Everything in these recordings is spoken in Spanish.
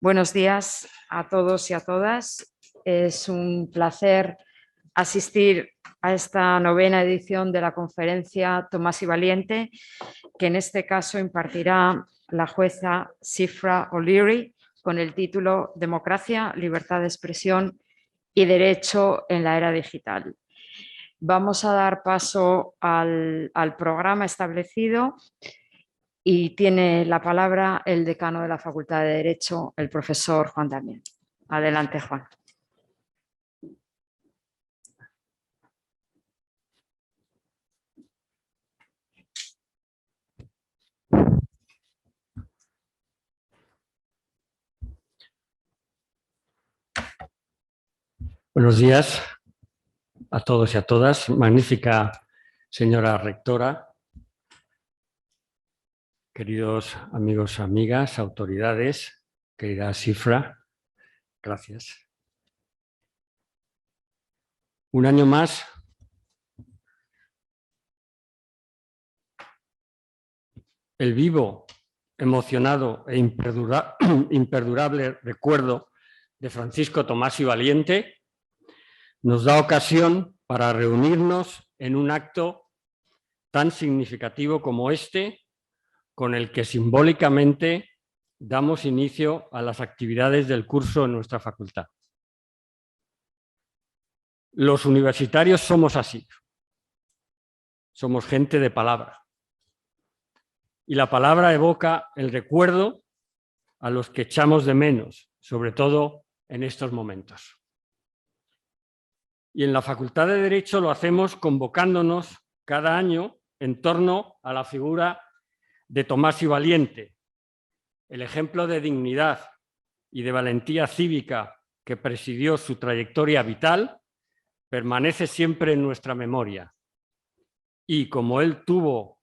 Buenos días a todos y a todas. Es un placer asistir a esta novena edición de la conferencia Tomás y Valiente, que en este caso impartirá la jueza Shifra O'Leary con el título Democracia, Libertad de Expresión y Derecho en la Era Digital. Vamos a dar paso al programa establecido. Y tiene la palabra el decano de la Facultad de Derecho, el profesor Juan Damián. Adelante, Juan. Buenos días a todos y a todas. Magnífica señora rectora, queridos amigos, amigas, autoridades, querida Shifra, gracias. Un año más el vivo, emocionado e imperdurable recuerdo de Francisco Tomás y Valiente nos da ocasión para reunirnos en un acto tan significativo como este, con el que simbólicamente damos inicio a las actividades del curso en nuestra facultad. Los universitarios somos así, somos gente de palabra. Y la palabra evoca el recuerdo a los que echamos de menos, sobre todo en estos momentos. Y en la Facultad de Derecho lo hacemos convocándonos cada año en torno a la figura de Tomás y Valiente, el ejemplo de dignidad y de valentía cívica que presidió su trayectoria vital permanece siempre en nuestra memoria. Y como él tuvo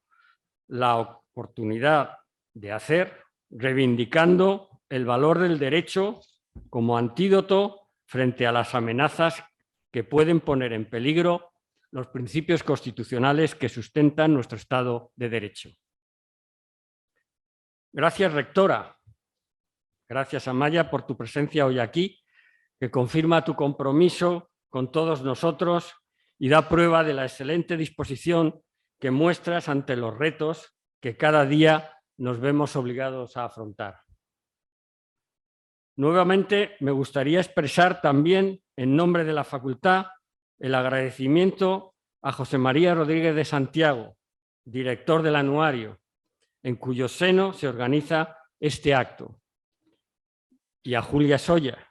la oportunidad de hacer, reivindicando el valor del derecho como antídoto frente a las amenazas que pueden poner en peligro los principios constitucionales que sustentan nuestro Estado de Derecho. Gracias, rectora. Gracias, Amaya, por tu presencia hoy aquí, que confirma tu compromiso con todos nosotros y da prueba de la excelente disposición que muestras ante los retos que cada día nos vemos obligados a afrontar. Nuevamente, me gustaría expresar también, en nombre de la facultad, el agradecimiento a José María Rodríguez de Santiago, director del anuario, en cuyo seno se organiza este acto, y a Julia Soya,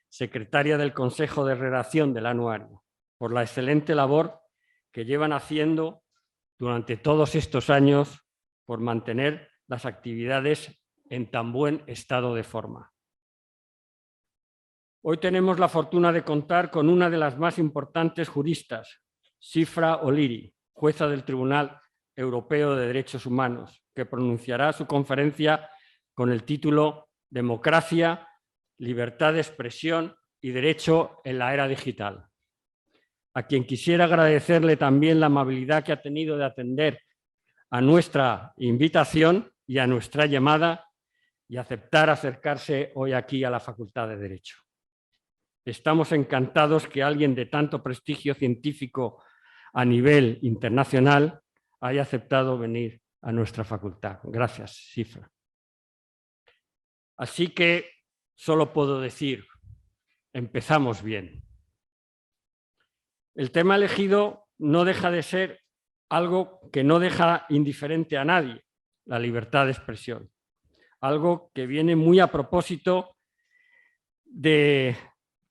secretaria del Consejo de Redacción del anuario, por la excelente labor que llevan haciendo durante todos estos años por mantener las actividades en tan buen estado de forma. Hoy tenemos la fortuna de contar con una de las más importantes juristas, Shifra O'Leary, jueza del Tribunal Europeo de Derechos Humanos, que pronunciará su conferencia con el título Democracia, Libertad de Expresión y Derecho en la Era Digital. A quien quisiera agradecerle también la amabilidad que ha tenido de atender a nuestra invitación y a nuestra llamada y aceptar acercarse hoy aquí a la Facultad de Derecho. Estamos encantados que alguien de tanto prestigio científico a nivel internacional haya aceptado venir a nuestra facultad. Gracias, Shifra. Así que solo puedo decir, empezamos bien. El tema elegido no deja de ser algo que no deja indiferente a nadie, la libertad de expresión. Algo que viene muy a propósito de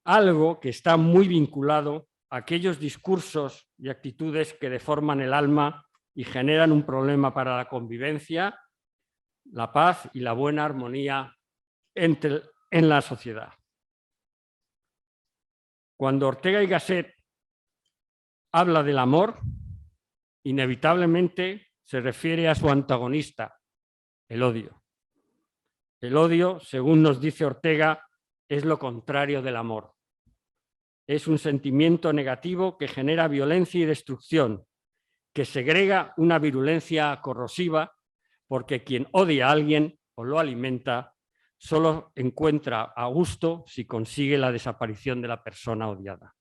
algo que está muy vinculado a aquellos discursos y actitudes que deforman el alma y generan un problema para la convivencia, la paz y la buena armonía en la sociedad. Cuando Ortega y Gasset habla del amor, inevitablemente se refiere a su antagonista, el odio. El odio, según nos dice Ortega, es lo contrario del amor. Es un sentimiento negativo que genera violencia y destrucción, que segrega una virulencia corrosiva, porque quien odia a alguien o lo alimenta solo encuentra a gusto si consigue la desaparición de la persona odiada.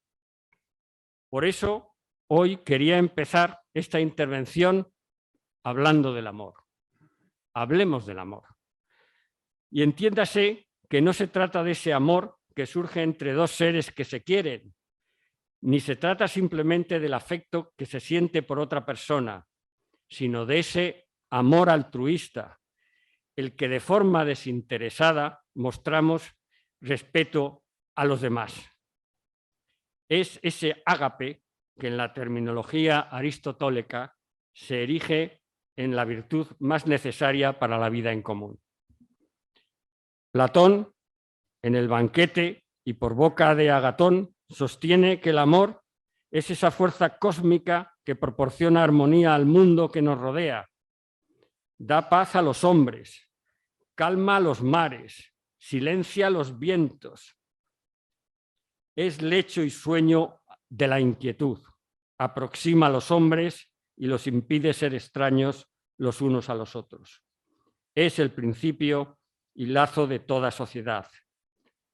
Por eso, hoy quería empezar esta intervención hablando del amor. Hablemos del amor. Y entiéndase que no se trata de ese amor que surge entre dos seres que se quieren, ni se trata simplemente del afecto que se siente por otra persona, sino de ese amor altruista, el que de forma desinteresada mostramos respeto a los demás. Es ese ágape que en la terminología aristotélica se erige en la virtud más necesaria para la vida en común. Platón, en el banquete y por boca de Agatón, sostiene que el amor es esa fuerza cósmica que proporciona armonía al mundo que nos rodea, da paz a los hombres, calma a los mares, silencia los vientos. Es lecho y sueño de la inquietud, aproxima a los hombres y los impide ser extraños los unos a los otros. Es el principio y lazo de toda sociedad,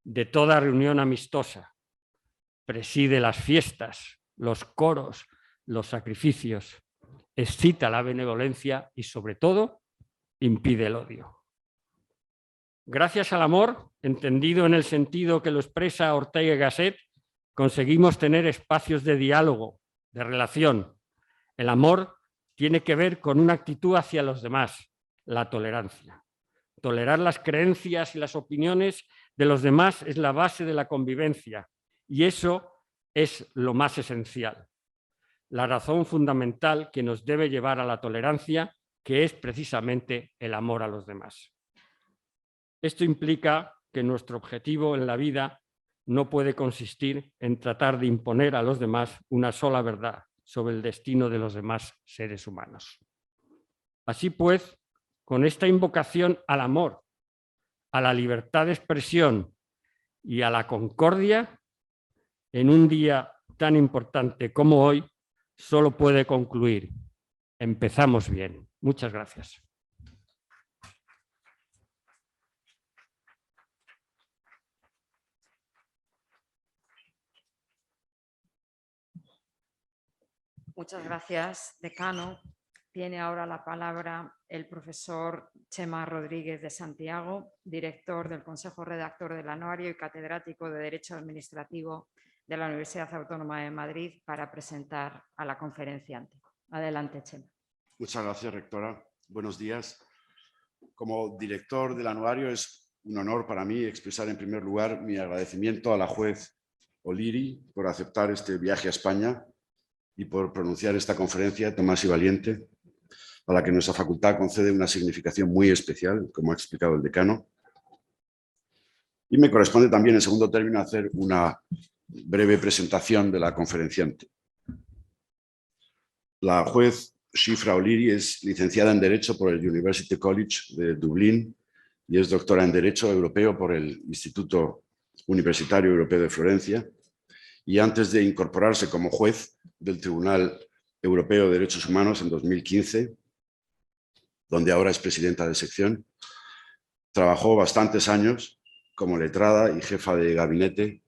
de toda reunión amistosa. Preside las fiestas, los coros, los sacrificios, excita la benevolencia y, sobre todo, impide el odio. Gracias al amor, entendido en el sentido que lo expresa Ortega y Gasset, conseguimos tener espacios de diálogo, de relación. El amor tiene que ver con una actitud hacia los demás, la tolerancia. Tolerar las creencias y las opiniones de los demás es la base de la convivencia y eso es lo más esencial. La razón fundamental que nos debe llevar a la tolerancia, que es precisamente el amor a los demás. Esto implica que nuestro objetivo en la vida no puede consistir en tratar de imponer a los demás una sola verdad sobre el destino de los demás seres humanos. Así pues, con esta invocación al amor, a la libertad de expresión y a la concordia, en un día tan importante como hoy, solo puede concluir: empezamos bien. Muchas gracias. Muchas gracias, decano. Tiene ahora la palabra el profesor Chema Rodríguez de Santiago, director del Consejo Redactor del Anuario y catedrático de Derecho Administrativo de la Universidad Autónoma de Madrid, para presentar a la conferenciante. Adelante, Chema. Muchas gracias, rectora. Buenos días. Como director del Anuario, es un honor para mí expresar en primer lugar mi agradecimiento a la juez O'Leary por aceptar este viaje a España y por pronunciar esta conferencia Tomás y Valiente, a la que nuestra facultad concede una significación muy especial, como ha explicado el decano. Y me corresponde también, en segundo término, hacer una breve presentación de la conferenciante. La juez Shifra O'Leary es licenciada en Derecho por el University College de Dublín y es doctora en Derecho Europeo por el Instituto Universitario Europeo de Florencia. Y antes de incorporarse como juez del Tribunal Europeo de Derechos Humanos en 2015, donde ahora es presidenta de sección, trabajó bastantes años como letrada y jefa de gabinete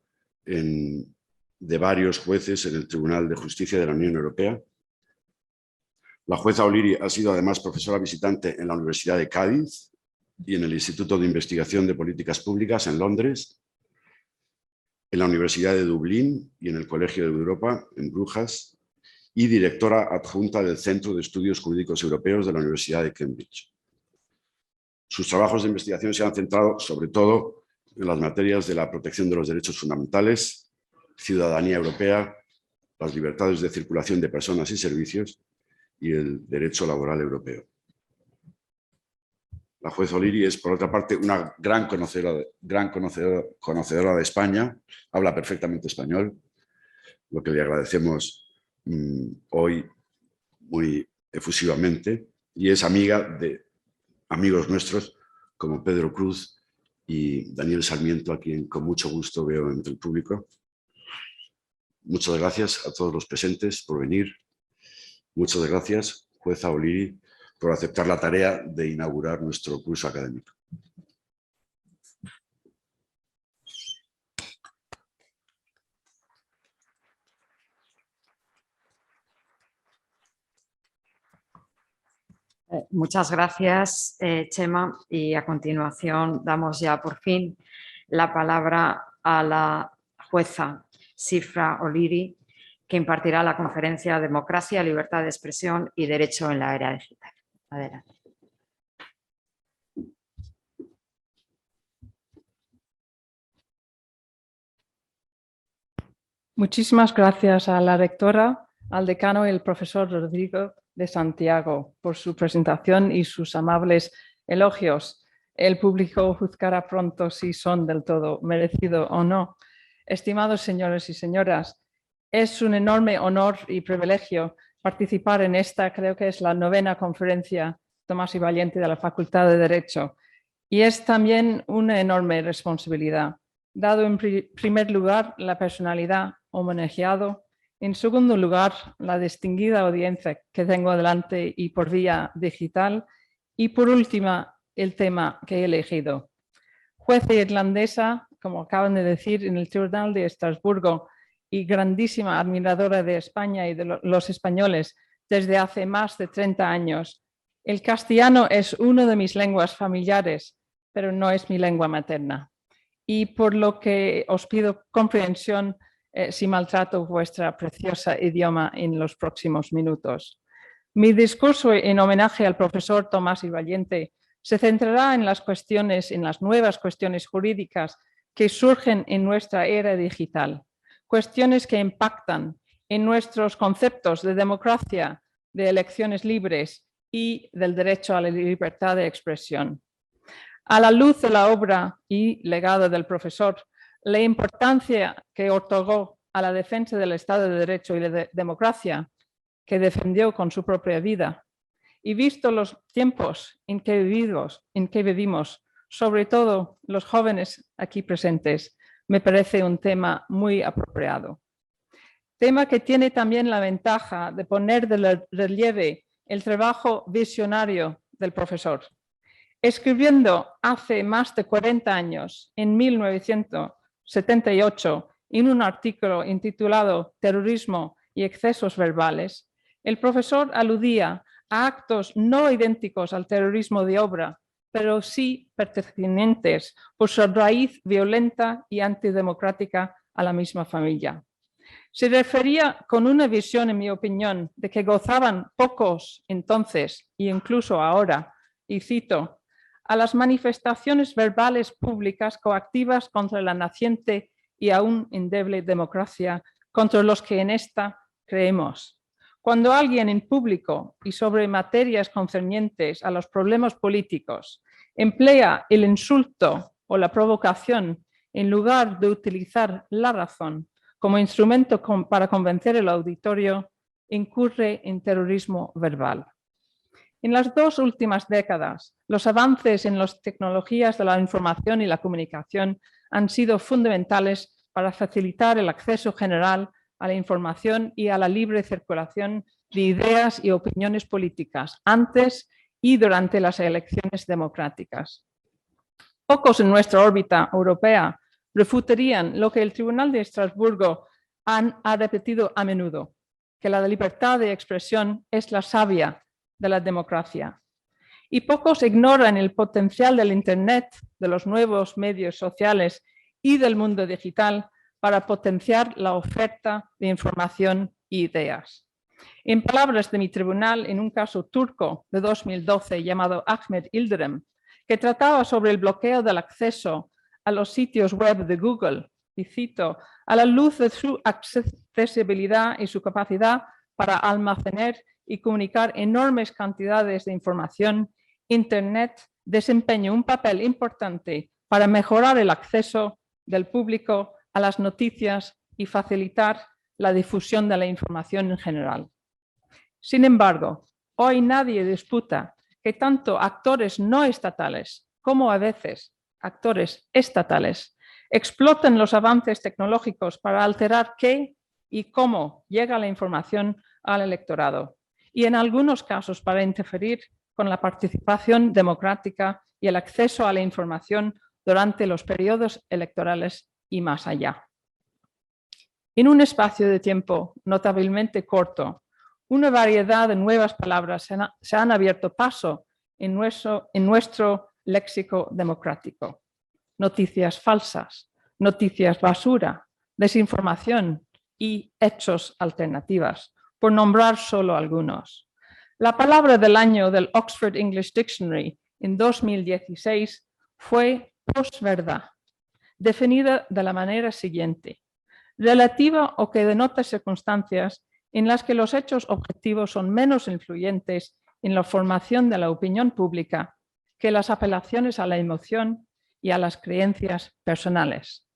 de varios jueces en el Tribunal de Justicia de la Unión Europea. La jueza O'Leary ha sido además profesora visitante en la Universidad de Cádiz y en el Instituto de Investigación de Políticas Públicas en Londres, en la Universidad de Dublín y en el Colegio de Europa en Brujas, y directora adjunta del Centro de Estudios Jurídicos Europeos de la Universidad de Cambridge. Sus trabajos de investigación se han centrado sobre todo en las materias de la protección de los derechos fundamentales, ciudadanía europea, las libertades de circulación de personas y servicios y el derecho laboral europeo. La juez O'Leary es, por otra parte, una gran conocedora de España, habla perfectamente español, lo que le agradecemos hoy muy efusivamente, y es amiga de amigos nuestros como Pedro Cruz y Daniel Sarmiento, a quien con mucho gusto veo entre el público. Muchas gracias a todos los presentes por venir. Muchas gracias, jueza O'Leary, por aceptar la tarea de inaugurar nuestro curso académico. Muchas gracias, Chema. Y a continuación damos ya por fin la palabra a la jueza Sifra O'Leary, que impartirá la conferencia Democracia, Libertad de Expresión y Derecho en la Era Digital. Adelante. Muchísimas gracias a la rectora, al decano y al profesor Rodrigo de Santiago por su presentación y sus amables elogios. El público juzgará pronto si son del todo merecidos o no. Estimados señores y señoras, es un enorme honor y privilegio participar en esta, creo que es la 9ª conferencia Tomás y Valiente de la Facultad de Derecho. Y es también una enorme responsabilidad, dado en primer lugar la personalidad homenajeado, en segundo lugar la distinguida audiencia que tengo delante y por vía digital, y por último el tema que he elegido. Jueza irlandesa, como acaban de decir, en el Tribunal de Estrasburgo y grandísima admiradora de España y de los españoles desde hace más de 30 años. El castellano es una de mis lenguas familiares, pero no es mi lengua materna. Y por lo que os pido comprensión si maltrato vuestra preciosa idioma en los próximos minutos. Mi discurso en homenaje al profesor Tomás y Valiente se centrará en las nuevas cuestiones jurídicas que surgen en nuestra era digital, cuestiones que impactan en nuestros conceptos de democracia, de elecciones libres y del derecho a la libertad de expresión. A la luz de la obra y legado del profesor, la importancia que otorgó a la defensa del Estado de Derecho y la democracia, que defendió con su propia vida, y visto los tiempos en que vivimos, sobre todo los jóvenes aquí presentes, me parece un tema muy apropiado. Tema que tiene también la ventaja de poner de relieve el trabajo visionario del profesor. Escribiendo hace más de 40 años, en 1978, en un artículo intitulado Terrorismo y excesos verbales, el profesor aludía a actos no idénticos al terrorismo de obra, pero sí pertenecientes por su raíz violenta y antidemocrática a la misma familia. Se refería con una visión, en mi opinión, de que gozaban pocos entonces, e incluso ahora, y cito, a las manifestaciones verbales públicas coactivas contra la naciente y aún endeble democracia, contra los que en esta creemos. Cuando alguien en público y sobre materias concernientes a los problemas políticos emplea el insulto o la provocación en lugar de utilizar la razón como instrumento para convencer al auditorio, incurre en terrorismo verbal. En las 2 últimas décadas, los avances en las tecnologías de la información y la comunicación han sido fundamentales para facilitar el acceso general a la información y a la libre circulación de ideas y opiniones políticas antes y durante las elecciones democráticas. Pocos en nuestra órbita europea refutarían lo que el Tribunal de Estrasburgo ha repetido a menudo, que la libertad de expresión es la savia de la democracia. Y pocos ignoran el potencial del Internet, de los nuevos medios sociales y del mundo digital para potenciar la oferta de información e ideas. En palabras de mi tribunal, en un caso turco de 2012 llamado Ahmet Yildirim, que trataba sobre el bloqueo del acceso a los sitios web de Google, y cito, a la luz de su accesibilidad y su capacidad para almacenar y comunicar enormes cantidades de información, Internet desempeña un papel importante para mejorar el acceso del público a las noticias y facilitar la difusión de la información en general. Sin embargo, hoy nadie disputa que tanto actores no estatales como a veces actores estatales explotan los avances tecnológicos para alterar qué y cómo llega la información al electorado y en algunos casos para interferir con la participación democrática y el acceso a la información durante los periodos electorales y más allá. En un espacio de tiempo notablemente corto, una variedad de nuevas palabras se han abierto paso en nuestro léxico democrático. Noticias falsas, noticias basura, desinformación y hechos alternativas, por nombrar solo algunos. La palabra del año del Oxford English Dictionary en 2016 fue posverdad, definida de la manera siguiente: relativa o que denota circunstancias en las que los hechos objetivos son menos influyentes en la formación de la opinión pública que las apelaciones a la emoción y a las creencias personales.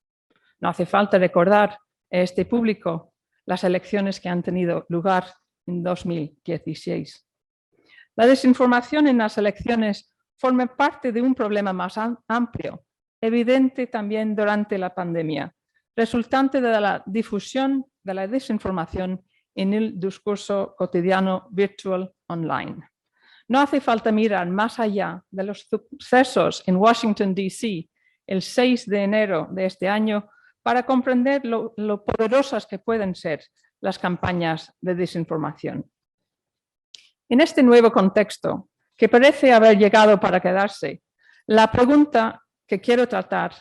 No hace falta recordar a este público las elecciones que han tenido lugar en 2016. La desinformación en las elecciones forma parte de un problema más amplio, evidente también durante la pandemia, resultante de la difusión de la desinformación en el discurso cotidiano virtual online. No hace falta mirar más allá de los sucesos en Washington, D.C. el 6 de enero de este año para comprender lo poderosas que pueden ser las campañas de desinformación. En este nuevo contexto, que parece haber llegado para quedarse, la pregunta que quiero tratar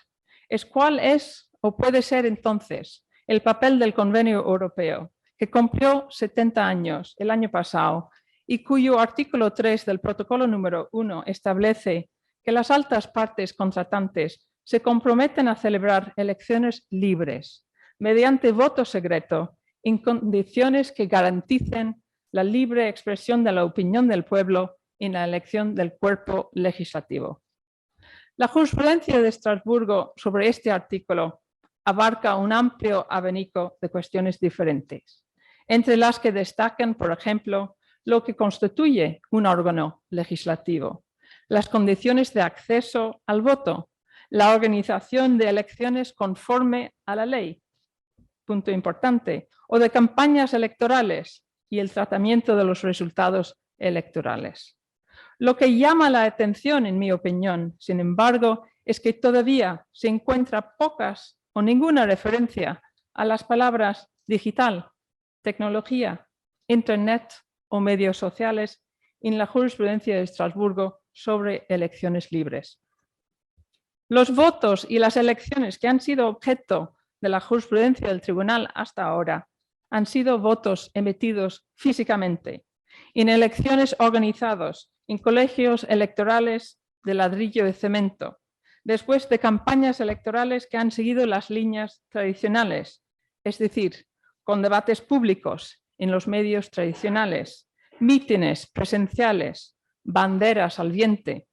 es cuál es o puede ser entonces el papel del Convenio Europeo, que cumplió 70 años el año pasado y cuyo artículo 3 del protocolo número 1 establece que las altas partes contratantes se comprometen a celebrar elecciones libres mediante voto secreto en condiciones que garanticen la libre expresión de la opinión del pueblo en la elección del cuerpo legislativo. La jurisprudencia de Estrasburgo sobre este artículo abarca un amplio abanico de cuestiones diferentes, entre las que destacan, por ejemplo, lo que constituye un órgano legislativo, las condiciones de acceso al voto, la organización de elecciones conforme a la ley, punto importante, o de campañas electorales y el tratamiento de los resultados electorales. Lo que llama la atención, en mi opinión, sin embargo, es que todavía se encuentra pocas o ninguna referencia a las palabras digital, tecnología, internet o medios sociales en la jurisprudencia de Estrasburgo sobre elecciones libres. Los votos y las elecciones que han sido objeto de la jurisprudencia del tribunal hasta ahora han sido votos emitidos físicamente en elecciones organizadas en colegios electorales de ladrillo de cemento, después de campañas electorales que han seguido las líneas tradicionales, es decir, con debates públicos en los medios tradicionales, mítines presenciales, banderas al viento,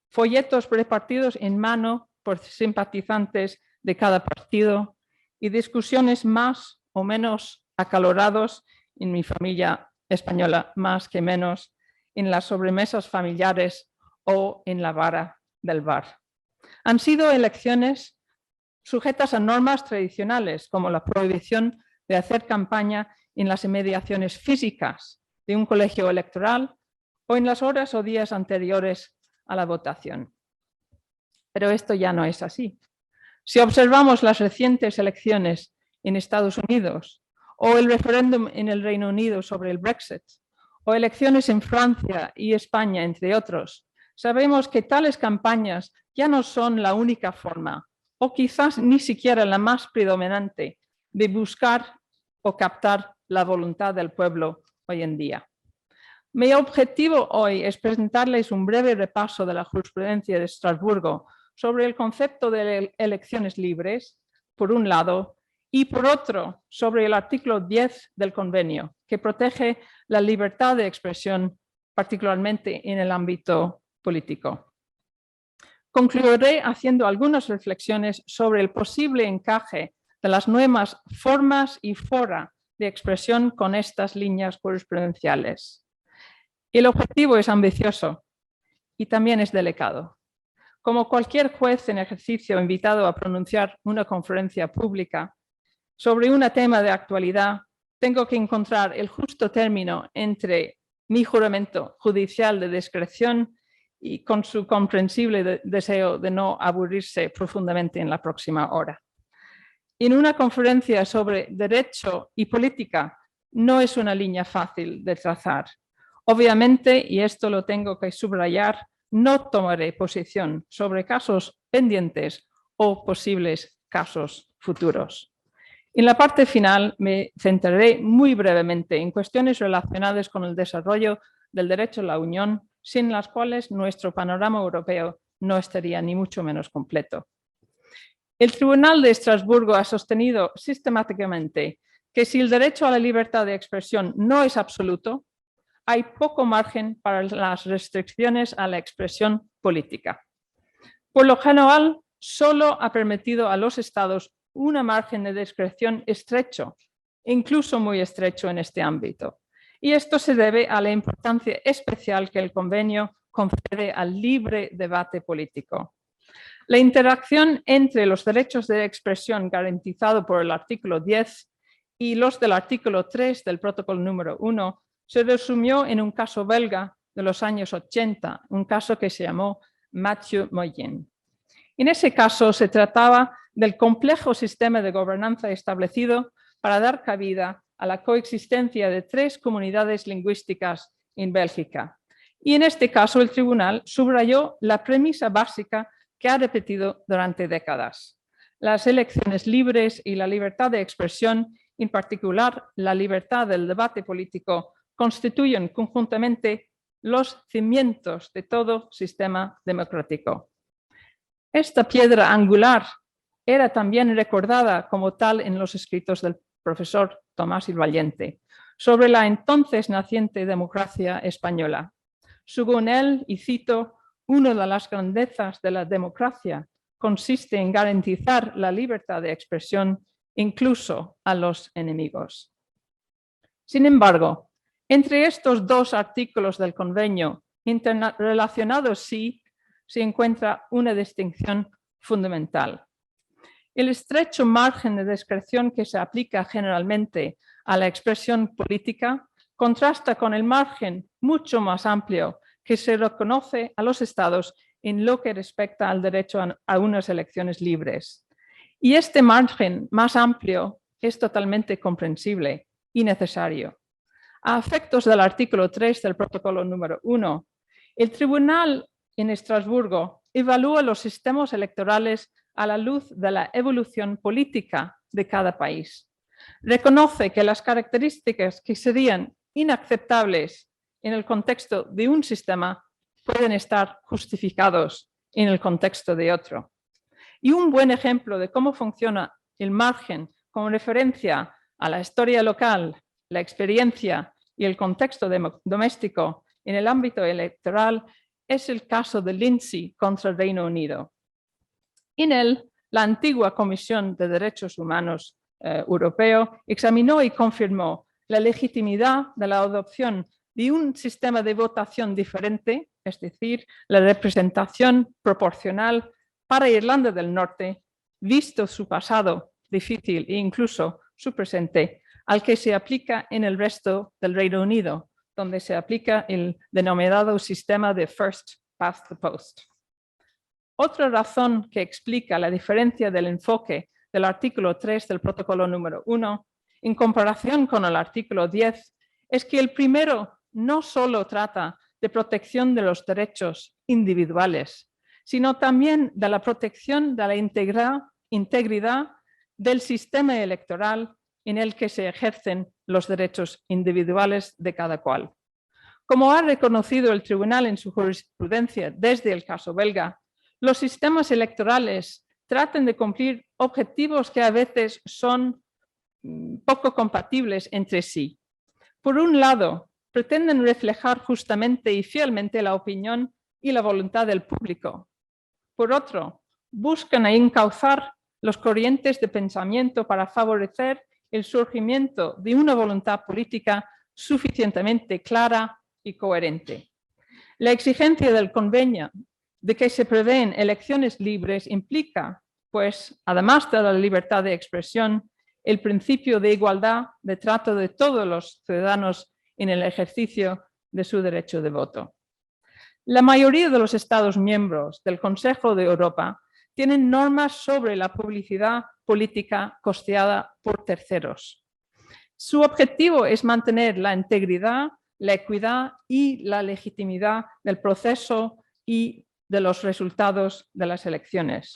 folletos repartidos en mano por simpatizantes de cada partido y discusiones más o menos acalorados en mi familia española, más que menos, en las sobremesas familiares o en la vara del bar. Han sido elecciones sujetas a normas tradicionales, como la prohibición de hacer campaña en las inmediaciones físicas de un colegio electoral o en las horas o días anteriores a la votación. Pero esto ya no es así. Si observamos las recientes elecciones en Estados Unidos o el referéndum en el Reino Unido sobre el Brexit o elecciones en Francia y España, entre otros, sabemos que tales campañas ya no son la única forma, o quizás ni siquiera la más predominante, de buscar o captar la voluntad del pueblo hoy en día. Mi objetivo hoy es presentarles un breve repaso de la jurisprudencia de Estrasburgo sobre el concepto de elecciones libres, por un lado, y por otro, sobre el artículo 10 del convenio, que protege la libertad de expresión, particularmente en el ámbito político. Concluiré haciendo algunas reflexiones sobre el posible encaje de las nuevas formas y fora de expresión con estas líneas jurisprudenciales. El objetivo es ambicioso y también es delicado. Como cualquier juez en ejercicio invitado a pronunciar una conferencia pública sobre un tema de actualidad, tengo que encontrar el justo término entre mi juramento judicial de discreción y con su comprensible deseo de no aburrirse profundamente en la próxima hora. En una conferencia sobre derecho y política no es una línea fácil de trazar. Obviamente, y esto lo tengo que subrayar, no tomaré posición sobre casos pendientes o posibles casos futuros. En la parte final me centraré muy brevemente en cuestiones relacionadas con el desarrollo del derecho a la Unión, sin las cuales nuestro panorama europeo no estaría ni mucho menos completo. El Tribunal de Estrasburgo ha sostenido sistemáticamente que si el derecho a la libertad de expresión no es absoluto, hay poco margen para las restricciones a la expresión política. Por lo general, solo ha permitido a los Estados un margen de discreción estrecho, incluso muy estrecho en este ámbito. Y esto se debe a la importancia especial que el convenio concede al libre debate político. La interacción entre los derechos de expresión garantizados por el artículo 10 y los del artículo 3 del protocolo número 1 se resumió en un caso belga de los años 80, un caso que se llamó Mathieu Moyen. En ese caso se trataba del complejo sistema de gobernanza establecido para dar cabida a la coexistencia de 3 comunidades lingüísticas en Bélgica. Y en este caso el tribunal subrayó la premisa básica que ha repetido durante décadas. Las elecciones libres y la libertad de expresión, en particular la libertad del debate político, constituyen conjuntamente los cimientos de todo sistema democrático. Esta piedra angular era también recordada como tal en los escritos del profesor Tomás il Valiente sobre la entonces naciente democracia española. Según él, y cito, una de las grandezas de la democracia consiste en garantizar la libertad de expresión incluso a los enemigos. Sin embargo, entre estos 2 artículos del convenio interrelacionados sí se encuentra una distinción fundamental. El estrecho margen de discreción que se aplica generalmente a la expresión política contrasta con el margen mucho más amplio que se reconoce a los Estados en lo que respecta al derecho a unas elecciones libres. Y este margen más amplio es totalmente comprensible y necesario. A efectos del artículo 3 del protocolo número 1, el Tribunal en Estrasburgo evalúa los sistemas electorales a la luz de la evolución política de cada país. Reconoce que las características que serían inaceptables en el contexto de un sistema pueden estar justificados en el contexto de otro. Y un buen ejemplo de cómo funciona el margen con referencia a la historia local, la experiencia y el contexto doméstico en el ámbito electoral es el caso de Lindsay contra el Reino Unido. En él, la antigua Comisión de Derechos Humanos Europeo examinó y confirmó la legitimidad de la adopción de un sistema de votación diferente, es decir, la representación proporcional para Irlanda del Norte, visto su pasado difícil e incluso su presente, al que se aplica en el resto del Reino Unido, donde se aplica el denominado sistema de First Past the Post. Otra razón que explica la diferencia del enfoque del artículo 3 del protocolo número 1 en comparación con el artículo 10 es que el primero no solo trata de protección de los derechos individuales, sino también de la protección de la integridad del sistema electoral en el que se ejercen los derechos individuales de cada cual. Como ha reconocido el tribunal en su jurisprudencia desde el caso belga, los sistemas electorales tratan de cumplir objetivos que a veces son poco compatibles entre sí. Por un lado, pretenden reflejar justamente y fielmente la opinión y la voluntad del público. Por otro, buscan encauzar los corrientes de pensamiento para favorecer el surgimiento de una voluntad política suficientemente clara y coherente. La exigencia del convenio de que se prevén elecciones libres implica, pues, además de la libertad de expresión, el principio de igualdad de trato de todos los ciudadanos en el ejercicio de su derecho de voto. La mayoría de los Estados miembros del Consejo de Europa tienen normas sobre la publicidad política costeada por terceros. Su objetivo es mantener la integridad, la equidad y la legitimidad del proceso y de los resultados de las elecciones.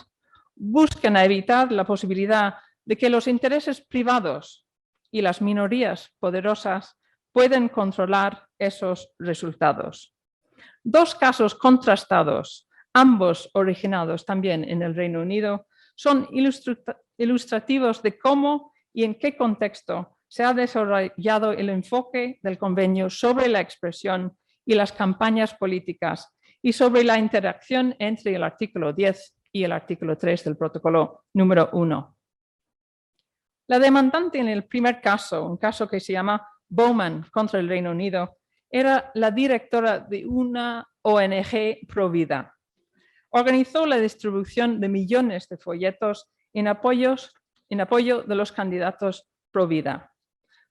Buscan evitar la posibilidad de que los intereses privados y las minorías poderosas pueden controlar esos resultados. Dos casos contrastados, ambos originados también en el Reino Unido, son ilustrativos de cómo y en qué contexto se ha desarrollado el enfoque del convenio sobre la expresión y las campañas políticas y sobre la interacción entre el artículo 10 y el artículo 3 del protocolo número 1. La demandante en el primer caso, un caso que se llama Bowman contra el Reino Unido, era la directora de una ONG Provida. Organizó la distribución de millones de folletos en apoyo de los candidatos Provida.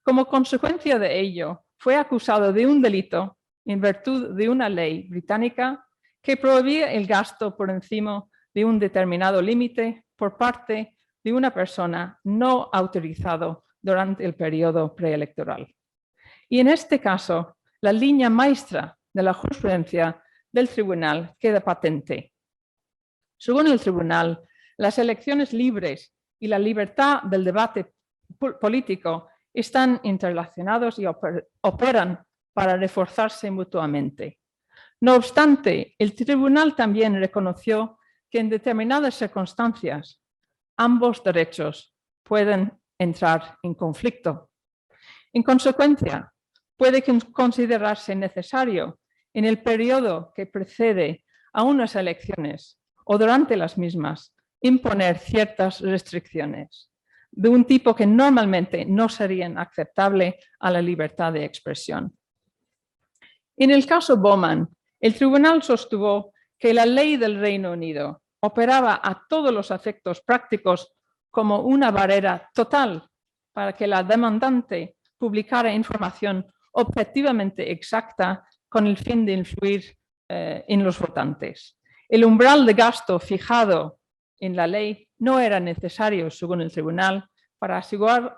Como consecuencia de ello, fue acusado de un delito en virtud de una ley británica que prohibía el gasto por encima de un determinado límite por parte de una persona no autorizado durante el periodo preelectoral. Y en este caso, la línea maestra de la jurisprudencia del tribunal queda patente. Según el tribunal, las elecciones libres y la libertad del debate político están interrelacionados y operan para reforzarse mutuamente. No obstante, el tribunal también reconoció que en determinadas circunstancias ambos derechos pueden entrar en conflicto. En consecuencia, puede considerarse necesario en el periodo que precede a unas elecciones o durante las mismas imponer ciertas restricciones de un tipo que normalmente no serían aceptables a la libertad de expresión. En el caso Bowman, el tribunal sostuvo que la ley del Reino Unido operaba a todos los efectos prácticos como una barrera total para que la demandante publicara información objetivamente exacta con el fin de influir en los votantes. El umbral de gasto fijado en la ley no era necesario, según el tribunal, para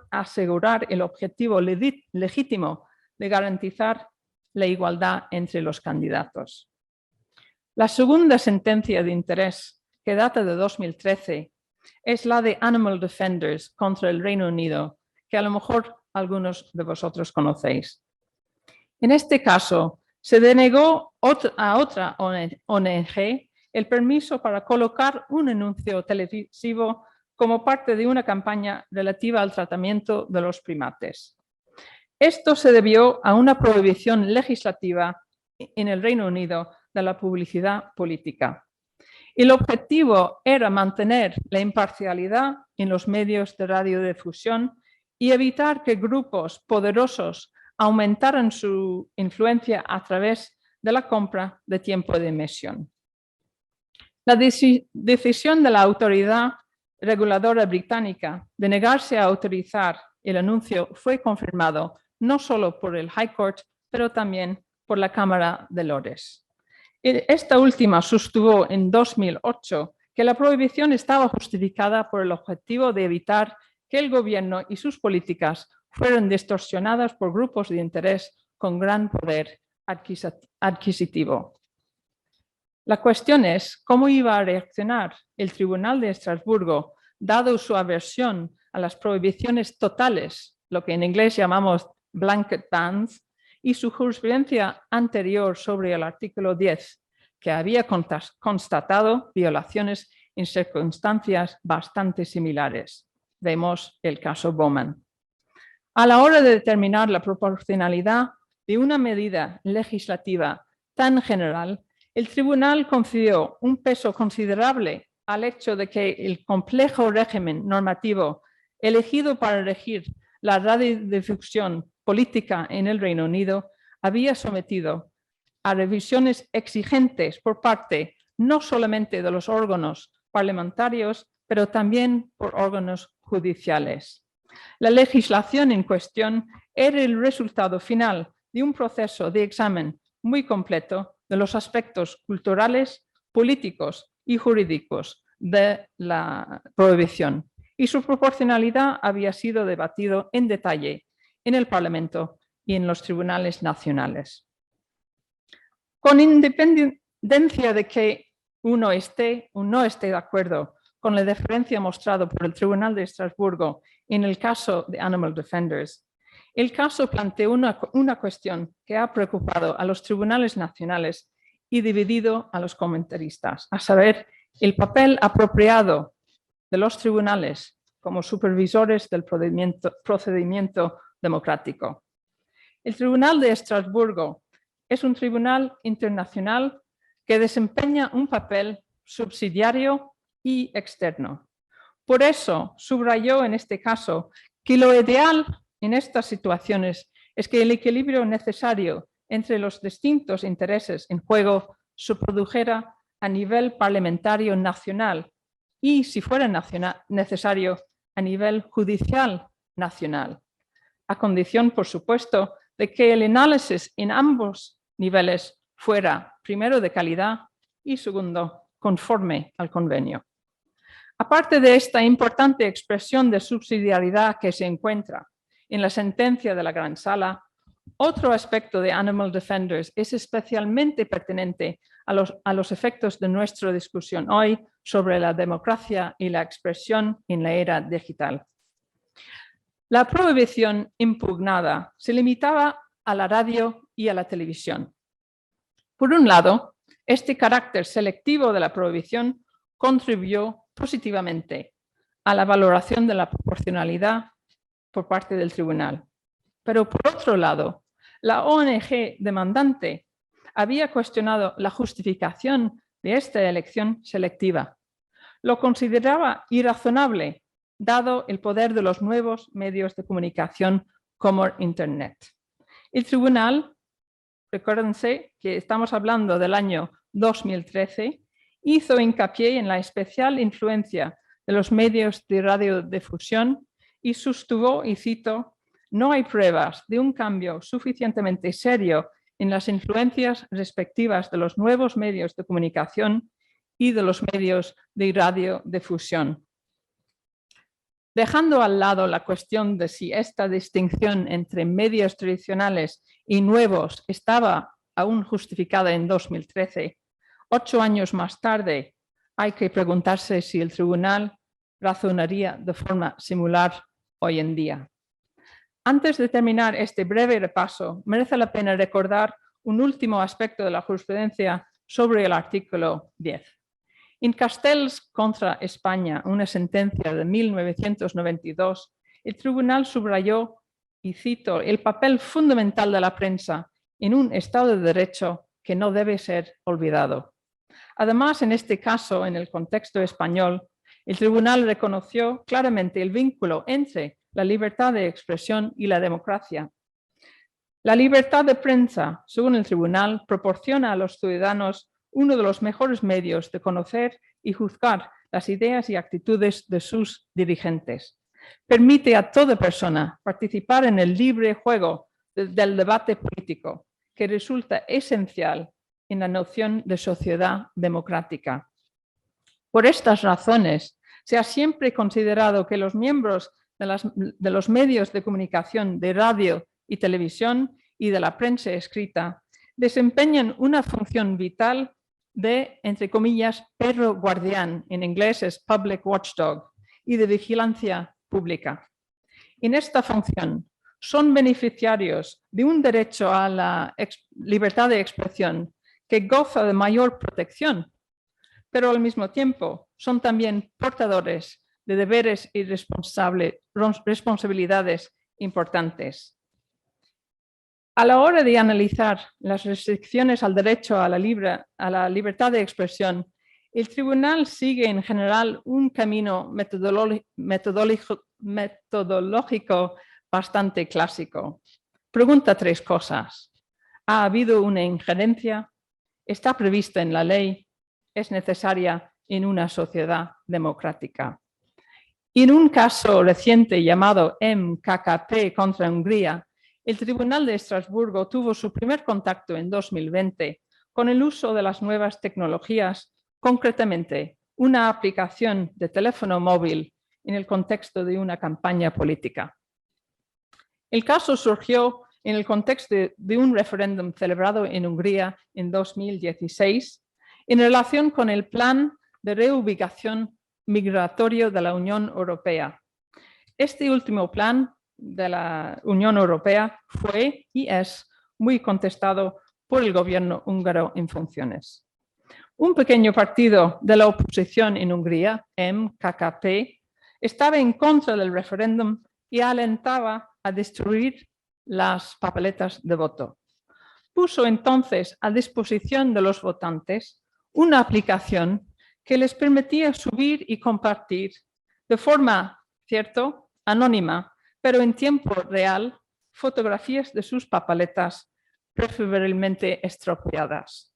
asegurar el objetivo legítimo de garantizar la igualdad entre los candidatos. La segunda sentencia de interés, que data de 2013, es la de Animal Defenders contra el Reino Unido, que a lo mejor algunos de vosotros conocéis. En este caso, se denegó a otra ONG el permiso para colocar un anuncio televisivo como parte de una campaña relativa al tratamiento de los primates. Esto se debió a una prohibición legislativa en el Reino Unido de la publicidad política. El objetivo era mantener la imparcialidad en los medios de radiodifusión y evitar que grupos poderosos aumentaran su influencia a través de la compra de tiempo de emisión. La decisión de la autoridad reguladora británica de negarse a autorizar el anuncio fue confirmado no solo por el High Court, pero también por la Cámara de Lores. Esta última sostuvo en 2008 que la prohibición estaba justificada por el objetivo de evitar que el gobierno y sus políticas fueran distorsionadas por grupos de interés con gran poder adquisitivo. La cuestión es cómo iba a reaccionar el Tribunal de Estrasburgo, dado su aversión a las prohibiciones totales, lo que en inglés llamamos blanket bans, y su jurisprudencia anterior sobre el artículo 10, que había constatado violaciones en circunstancias bastante similares. Vemos el caso Bowman. A la hora de determinar la proporcionalidad de una medida legislativa tan general, el tribunal concedió un peso considerable al hecho de que el complejo régimen normativo elegido para regir la radiodifusión política en el Reino Unido había sometido a revisiones exigentes por parte no solamente de los órganos parlamentarios, pero también por órganos judiciales. La legislación en cuestión era el resultado final de un proceso de examen muy completo de los aspectos culturales, políticos y jurídicos de la prohibición, y su proporcionalidad había sido debatido en detalle en el Parlamento y en los tribunales nacionales. Con independencia de que uno esté o no esté de acuerdo con la deferencia mostrada por el Tribunal de Estrasburgo en el caso de Animal Defenders, el caso planteó una cuestión que ha preocupado a los tribunales nacionales y dividido a los comentaristas, a saber, el papel apropiado de los tribunales como supervisores del procedimiento democrático. El Tribunal de Estrasburgo es un tribunal internacional que desempeña un papel subsidiario y externo. Por eso subrayó en este caso que lo ideal en estas situaciones es que el equilibrio necesario entre los distintos intereses en juego se produjera a nivel parlamentario nacional y, si fuera necesario, a nivel judicial nacional, a condición, por supuesto, de que el análisis en ambos niveles fuera, primero, de calidad y, segundo, conforme al convenio. Aparte de esta importante expresión de subsidiariedad que se encuentra en la sentencia de la Gran Sala, otro aspecto de Animal Defenders es especialmente pertinente a los efectos de nuestra discusión hoy sobre la democracia y la expresión en la era digital. La prohibición impugnada se limitaba a la radio y a la televisión. Por un lado, este carácter selectivo de la prohibición contribuyó positivamente a la valoración de la proporcionalidad por parte del tribunal. Pero por otro lado, la ONG demandante había cuestionado la justificación de esta elección selectiva. Lo consideraba irrazonable, dado el poder de los nuevos medios de comunicación como Internet. El tribunal, recuérdense que estamos hablando del año 2013, hizo hincapié en la especial influencia de los medios de radiodifusión y sostuvo, y cito, no hay pruebas de un cambio suficientemente serio en las influencias respectivas de los nuevos medios de comunicación y de los medios de radiodifusión. Dejando al lado la cuestión de si esta distinción entre medios tradicionales y nuevos estaba aún justificada en 2013, 8 años más tarde hay que preguntarse si el tribunal razonaría de forma similar hoy en día. Antes de terminar este breve repaso, merece la pena recordar un último aspecto de la jurisprudencia sobre el artículo 10. En Castells contra España, una sentencia de 1992, el tribunal subrayó, y cito, el papel fundamental de la prensa en un Estado de Derecho que no debe ser olvidado. Además, en este caso, en el contexto español, el tribunal reconoció claramente el vínculo entre la libertad de expresión y la democracia. La libertad de prensa, según el tribunal, proporciona a los ciudadanos uno de los mejores medios de conocer y juzgar las ideas y actitudes de sus dirigentes. Permite a toda persona participar en el libre juego del debate político, que resulta esencial en la noción de sociedad democrática. Por estas razones, se ha siempre considerado que los miembros de los medios de comunicación de radio y televisión y de la prensa escrita desempeñan una función vital de, entre comillas, perro guardián, en inglés es public watchdog, y de vigilancia pública. En esta función son beneficiarios de un derecho a la libertad de expresión que goza de mayor protección, pero al mismo tiempo son también portadores de deberes y responsabilidades importantes. A la hora de analizar las restricciones al derecho a la libertad de expresión, el tribunal sigue en general un camino metodológico bastante clásico. Pregunta 3 cosas. ¿Ha habido una injerencia? ¿Está prevista en la ley? ¿Es necesaria en una sociedad democrática? En un caso reciente llamado MKKP contra Hungría, el Tribunal de Estrasburgo tuvo su primer contacto en 2020 con el uso de las nuevas tecnologías, concretamente una aplicación de teléfono móvil en el contexto de una campaña política. El caso surgió en el contexto de un referéndum celebrado en Hungría en 2016 en relación con el plan de reubicación migratorio de la Unión Europea. Este último plan de la Unión Europea fue y es muy contestado por el gobierno húngaro en funciones. Un pequeño partido de la oposición en Hungría, MKKP, estaba en contra del referéndum y alentaba a destruir las papeletas de voto. Puso entonces a disposición de los votantes una aplicación que les permitía subir y compartir de forma, cierto, anónima, pero en tiempo real, fotografías de sus papeletas, preferiblemente estropeadas.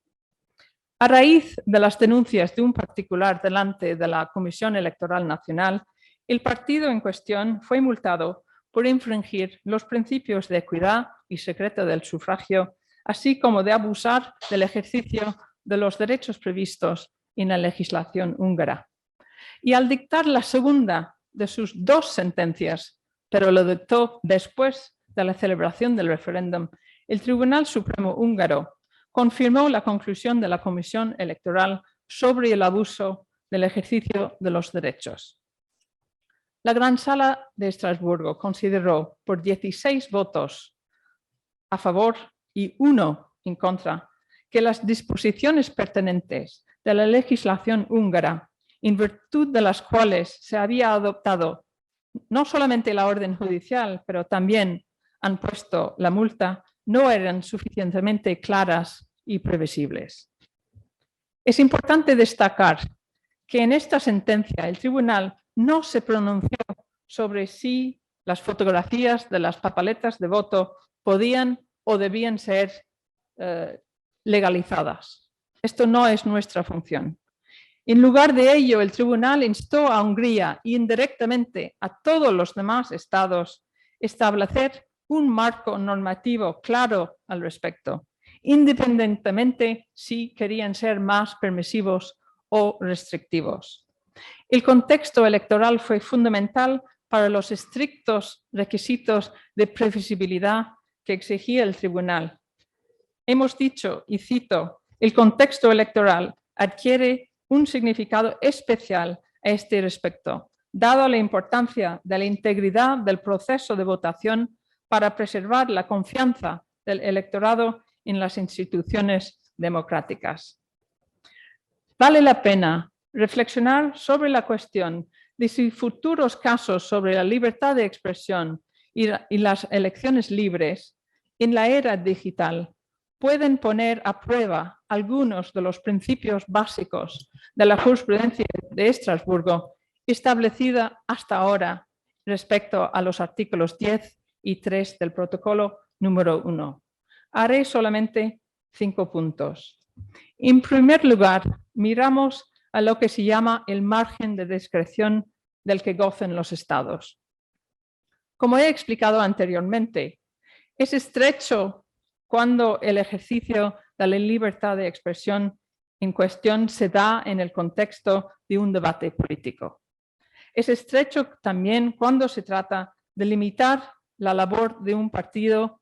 A raíz de las denuncias de un particular delante de la Comisión Electoral Nacional, el partido en cuestión fue multado por infringir los principios de equidad y secreto del sufragio, así como de abusar del ejercicio de los derechos previstos en la legislación húngara. Y al dictar la segunda de sus dos sentencias, pero lo dictó después de la celebración del referéndum, el Tribunal Supremo húngaro confirmó la conclusión de la Comisión Electoral sobre el abuso del ejercicio de los derechos. La Gran Sala de Estrasburgo consideró por 16 votos a favor y 1 en contra que las disposiciones pertinentes de la legislación húngara, en virtud de las cuales se había adoptado no solamente la orden judicial, pero también han puesto la multa, no eran suficientemente claras y previsibles. Es importante destacar que en esta sentencia el tribunal no se pronunció sobre si las fotografías de las papeletas de voto podían o debían ser legalizadas. Esto no es nuestra función. En lugar de ello, el tribunal instó a Hungría y indirectamente a todos los demás estados a establecer un marco normativo claro al respecto, independientemente si querían ser más permisivos o restrictivos. El contexto electoral fue fundamental para los estrictos requisitos de previsibilidad que exigía el tribunal. Hemos dicho, y cito, el contexto electoral adquiere un significado especial a este respecto, dado la importancia de la integridad del proceso de votación para preservar la confianza del electorado en las instituciones democráticas. Vale la pena reflexionar sobre la cuestión de si futuros casos sobre la libertad de expresión y las elecciones libres en la era digital pueden poner a prueba algunos de los principios básicos de la jurisprudencia de Estrasburgo establecida hasta ahora respecto a los artículos 10 y 3 del protocolo número 1. Haré solamente 5 puntos. En primer lugar, miramos a lo que se llama el margen de discreción del que gozan los estados. Como he explicado anteriormente, es estrecho cuando el ejercicio de la libertad de expresión en cuestión se da en el contexto de un debate político. Es estrecho también cuando se trata de limitar la labor de un partido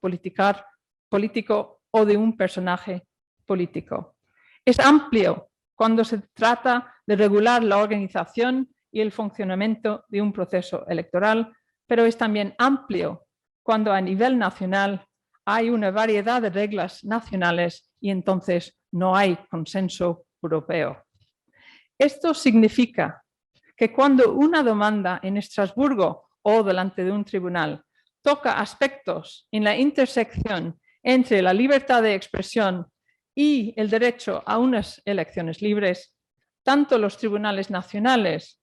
político o de un personaje político. Es amplio cuando se trata de regular la organización y el funcionamiento de un proceso electoral, pero es también amplio cuando a nivel nacional hay una variedad de reglas nacionales y entonces no hay consenso europeo. Esto significa que cuando una demanda en Estrasburgo o delante de un tribunal toca aspectos en la intersección entre la libertad de expresión y el derecho a unas elecciones libres, tanto los tribunales nacionales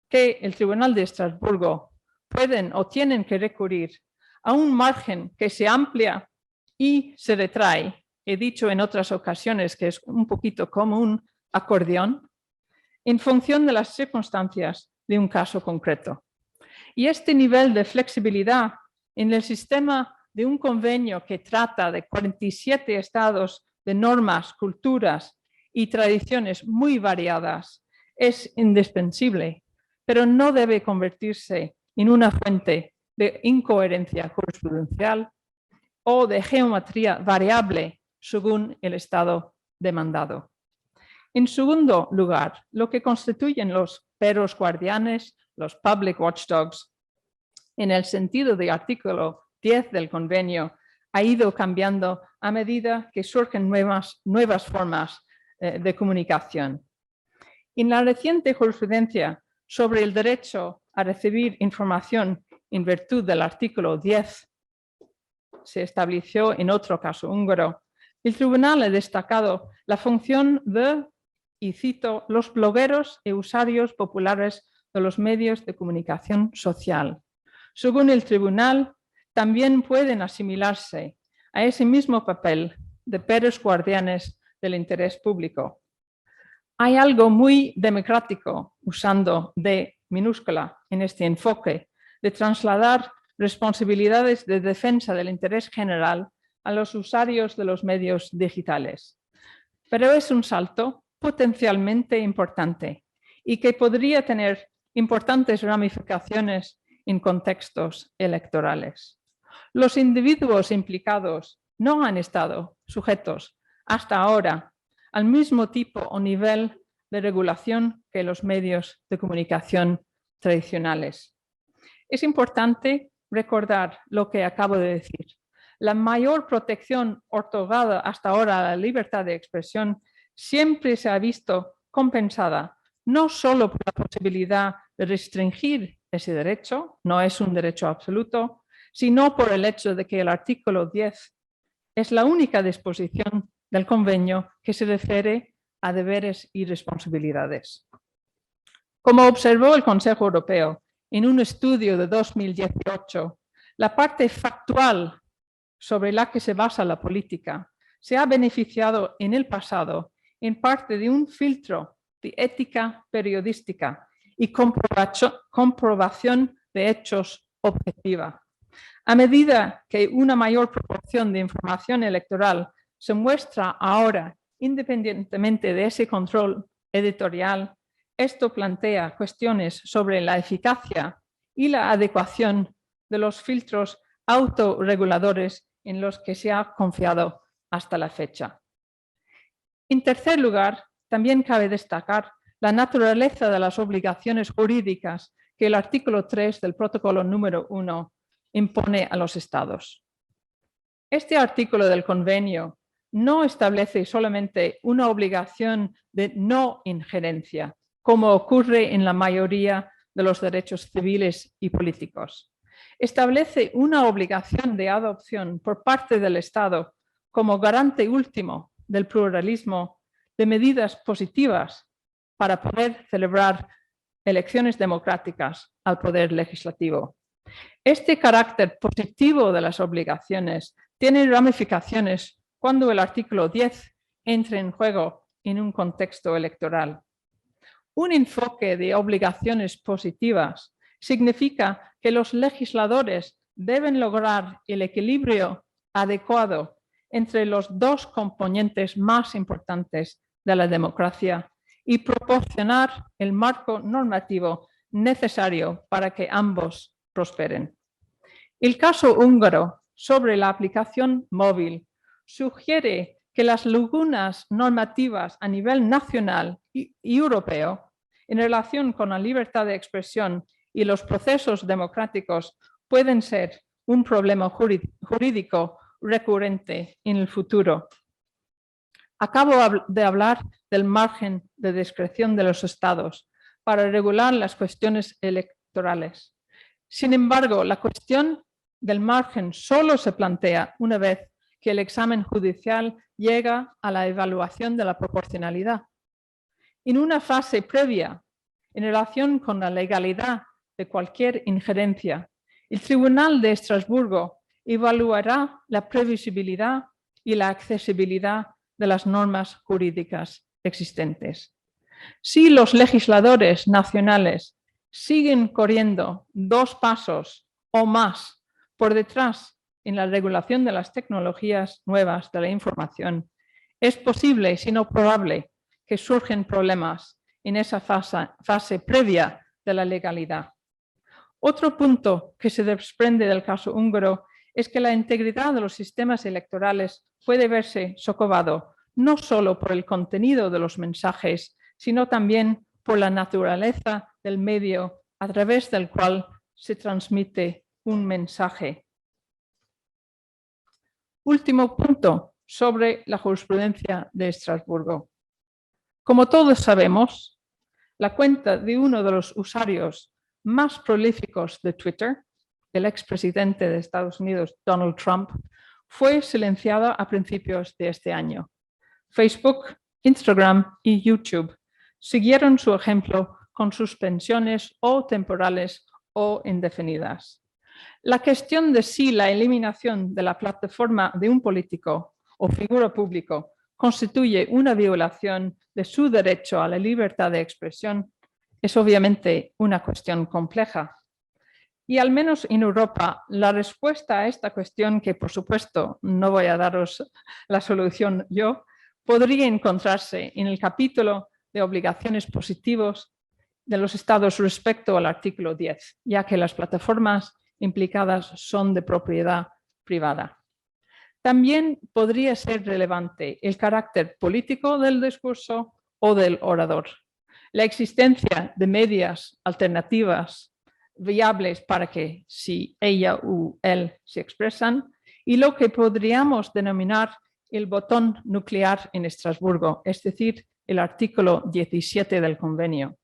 que el Tribunal de Estrasburgo pueden o tienen que recurrir a un margen que se amplía y se retrae. He dicho en otras ocasiones que es un poquito como un acordeón en función de las circunstancias de un caso concreto. Y este nivel de flexibilidad en el sistema de un convenio que trata de 47 estados de normas, culturas y tradiciones muy variadas es indispensable, pero no debe convertirse en una fuente de incoherencia jurisprudencial o de geometría variable según el estado demandado. En segundo lugar, lo que constituyen los perros guardianes, los public watchdogs, en el sentido del artículo 10 del convenio, ha ido cambiando a medida que surgen nuevas formas de comunicación. En la reciente jurisprudencia sobre el derecho a recibir información en virtud del artículo 10, se estableció en otro caso húngaro, el tribunal ha destacado la función de, y cito, los blogueros y usuarios populares de los medios de comunicación social. Según el tribunal, también pueden asimilarse a ese mismo papel de perros guardianes del interés público. Hay algo muy democrático, usando D minúscula en este enfoque, de trasladar responsabilidades de defensa del interés general a los usuarios de los medios digitales. Pero es un salto potencialmente importante y que podría tener importantes ramificaciones en contextos electorales. Los individuos implicados no han estado sujetos hasta ahora al mismo tipo o nivel de regulación que los medios de comunicación tradicionales. Es importante recordar lo que acabo de decir. La mayor protección otorgada hasta ahora a la libertad de expresión siempre se ha visto compensada no solo por la posibilidad de restringir ese derecho, no es un derecho absoluto, sino por el hecho de que el artículo 10 es la única disposición del convenio que se refiere a deberes y responsabilidades. Como observó el Consejo Europeo en un estudio de 2018, la parte factual sobre la que se basa la política se ha beneficiado en el pasado en parte de un filtro de ética periodística y comprobación de hechos objetiva. A medida que una mayor proporción de información electoral se muestra ahora independientemente de ese control editorial, esto plantea cuestiones sobre la eficacia y la adecuación de los filtros autorreguladores en los que se ha confiado hasta la fecha. En tercer lugar, también cabe destacar la naturaleza de las obligaciones jurídicas que el artículo 3 del protocolo número 1 impone a los Estados. Este artículo del convenio no establece solamente una obligación de no injerencia, como ocurre en la mayoría de los derechos civiles y políticos. Establece una obligación de adopción por parte del Estado como garante último del pluralismo de medidas positivas para poder celebrar elecciones democráticas al poder legislativo. Este carácter positivo de las obligaciones tiene ramificaciones cuando el artículo 10 entre en juego en un contexto electoral. Un enfoque de obligaciones positivas significa que los legisladores deben lograr el equilibrio adecuado entre los dos componentes más importantes de la democracia y proporcionar el marco normativo necesario para que ambos prosperen. El caso húngaro sobre la aplicación móvil sugiere que las lagunas normativas a nivel nacional y europeo en relación con la libertad de expresión y los procesos democráticos pueden ser un problema jurídico recurrente en el futuro. Acabo de hablar del margen de discreción de los Estados para regular las cuestiones electorales. Sin embargo, la cuestión del margen solo se plantea una vez que el examen judicial llega a la evaluación de la proporcionalidad. En una fase previa, en relación con la legalidad de cualquier injerencia, el Tribunal de Estrasburgo evaluará la previsibilidad y la accesibilidad de las normas jurídicas existentes. Si los legisladores nacionales siguen corriendo 2 pasos o más por detrás en la regulación de las tecnologías nuevas de la información, es posible, si no probable, que surgen problemas en esa fase previa de la legalidad. Otro punto que se desprende del caso húngaro es que la integridad de los sistemas electorales puede verse socavado no solo por el contenido de los mensajes, sino también por la naturaleza del medio a través del cual se transmite un mensaje. Último punto sobre la jurisprudencia de Estrasburgo. Como todos sabemos, la cuenta de uno de los usuarios más prolíficos de Twitter, el expresidente de Estados Unidos, Donald Trump, fue silenciada a principios de este año. Facebook, Instagram y YouTube siguieron su ejemplo con suspensiones o temporales o indefinidas. La cuestión de si la eliminación de la plataforma de un político o figura pública constituye una violación de su derecho a la libertad de expresión es obviamente una cuestión compleja. Y al menos en Europa, la respuesta a esta cuestión, que por supuesto no voy a daros la solución yo, podría encontrarse en el capítulo de obligaciones positivas de los Estados respecto al artículo 10, ya que las plataformas implicadas son de propiedad privada. También podría ser relevante el carácter político del discurso o del orador. La existencia de medias alternativas viables para que si ella o él se expresan y lo que podríamos denominar el botón nuclear en Estrasburgo, es decir, el artículo 17 del convenio.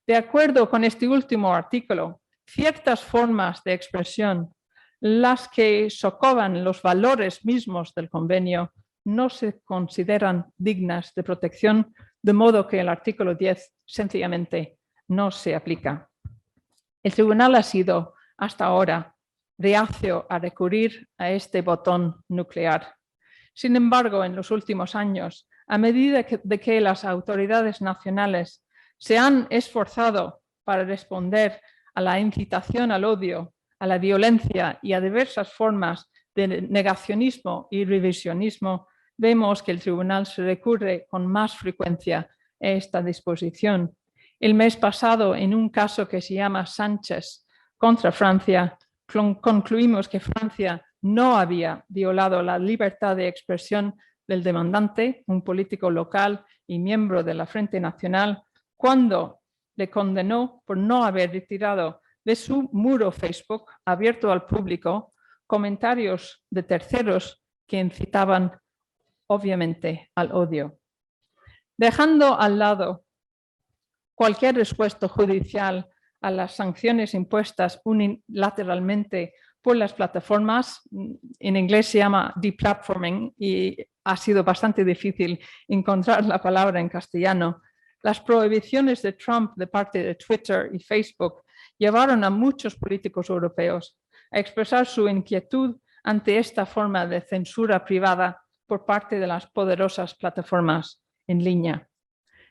De acuerdo con este último artículo, ciertas formas de expresión, las que socavan los valores mismos del convenio, no se consideran dignas de protección, de modo que el artículo 10 sencillamente no se aplica. El tribunal ha sido hasta ahora reacio a recurrir a este botón nuclear. Sin embargo, en los últimos años, a medida que las autoridades nacionales se han esforzado para responder a la incitación al odio, a la violencia y a diversas formas de negacionismo y revisionismo, vemos que el tribunal se recurre con más frecuencia a esta disposición. El mes pasado, en un caso que se llama Sánchez contra Francia, concluimos que Francia no había violado la libertad de expresión del demandante, un político local y miembro de la Frente Nacional, cuando le condenó por no haber retirado de su muro Facebook abierto al público comentarios de terceros que incitaban obviamente al odio. Dejando al lado cualquier respuesta judicial a las sanciones impuestas unilateralmente por las plataformas, en inglés se llama deplatforming y ha sido bastante difícil encontrar la palabra en castellano. Las prohibiciones de Trump de parte de Twitter y Facebook llevaron a muchos políticos europeos a expresar su inquietud ante esta forma de censura privada por parte de las poderosas plataformas en línea.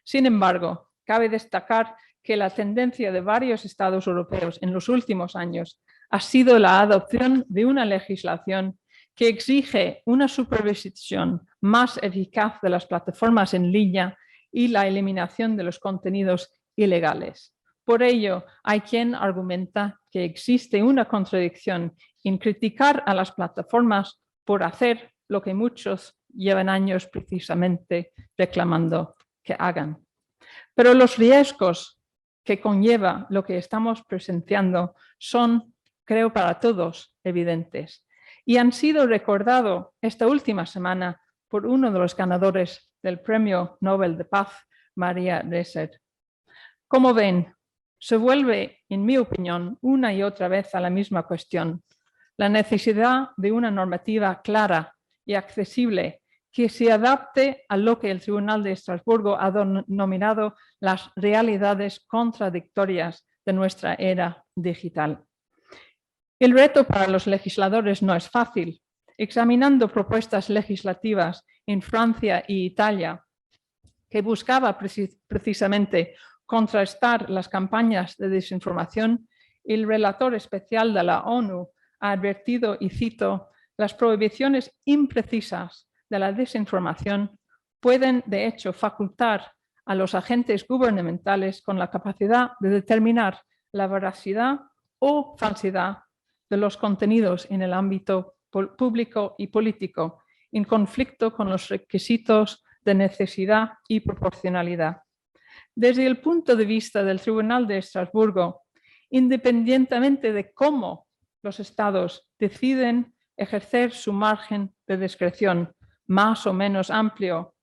Sin embargo, cabe destacar que la tendencia de varios estados europeos en los últimos años ha sido la adopción de una legislación que exige una supervisión más eficaz de las plataformas en línea y la eliminación de los contenidos ilegales. Por ello, hay quien argumenta que existe una contradicción en criticar a las plataformas por hacer lo que muchos llevan años precisamente reclamando que hagan. Pero los riesgos que conlleva lo que estamos presenciando son, creo, para todos evidentes y han sido recordados esta última semana por uno de los ganadores del Premio Nobel de Paz, María Ressa. Como ven, se vuelve, en mi opinión, una y otra vez a la misma cuestión, la necesidad de una normativa clara y accesible que se adapte a lo que el Tribunal de Estrasburgo ha denominado las realidades contradictorias de nuestra era digital. El reto para los legisladores no es fácil. Examinando propuestas legislativas en Francia e Italia que buscaba precisamente contrastar las campañas de desinformación, el relator especial de la ONU ha advertido, y cito, las prohibiciones imprecisas de la desinformación pueden, de hecho, facultar a los agentes gubernamentales con la capacidad de determinar la veracidad o falsedad de los contenidos en el ámbito público y político, en conflicto con los requisitos de necesidad y proporcionalidad. Desde el punto de vista del Tribunal de Estrasburgo, independientemente de cómo los Estados deciden ejercer su margen de discreción más o menos amplio,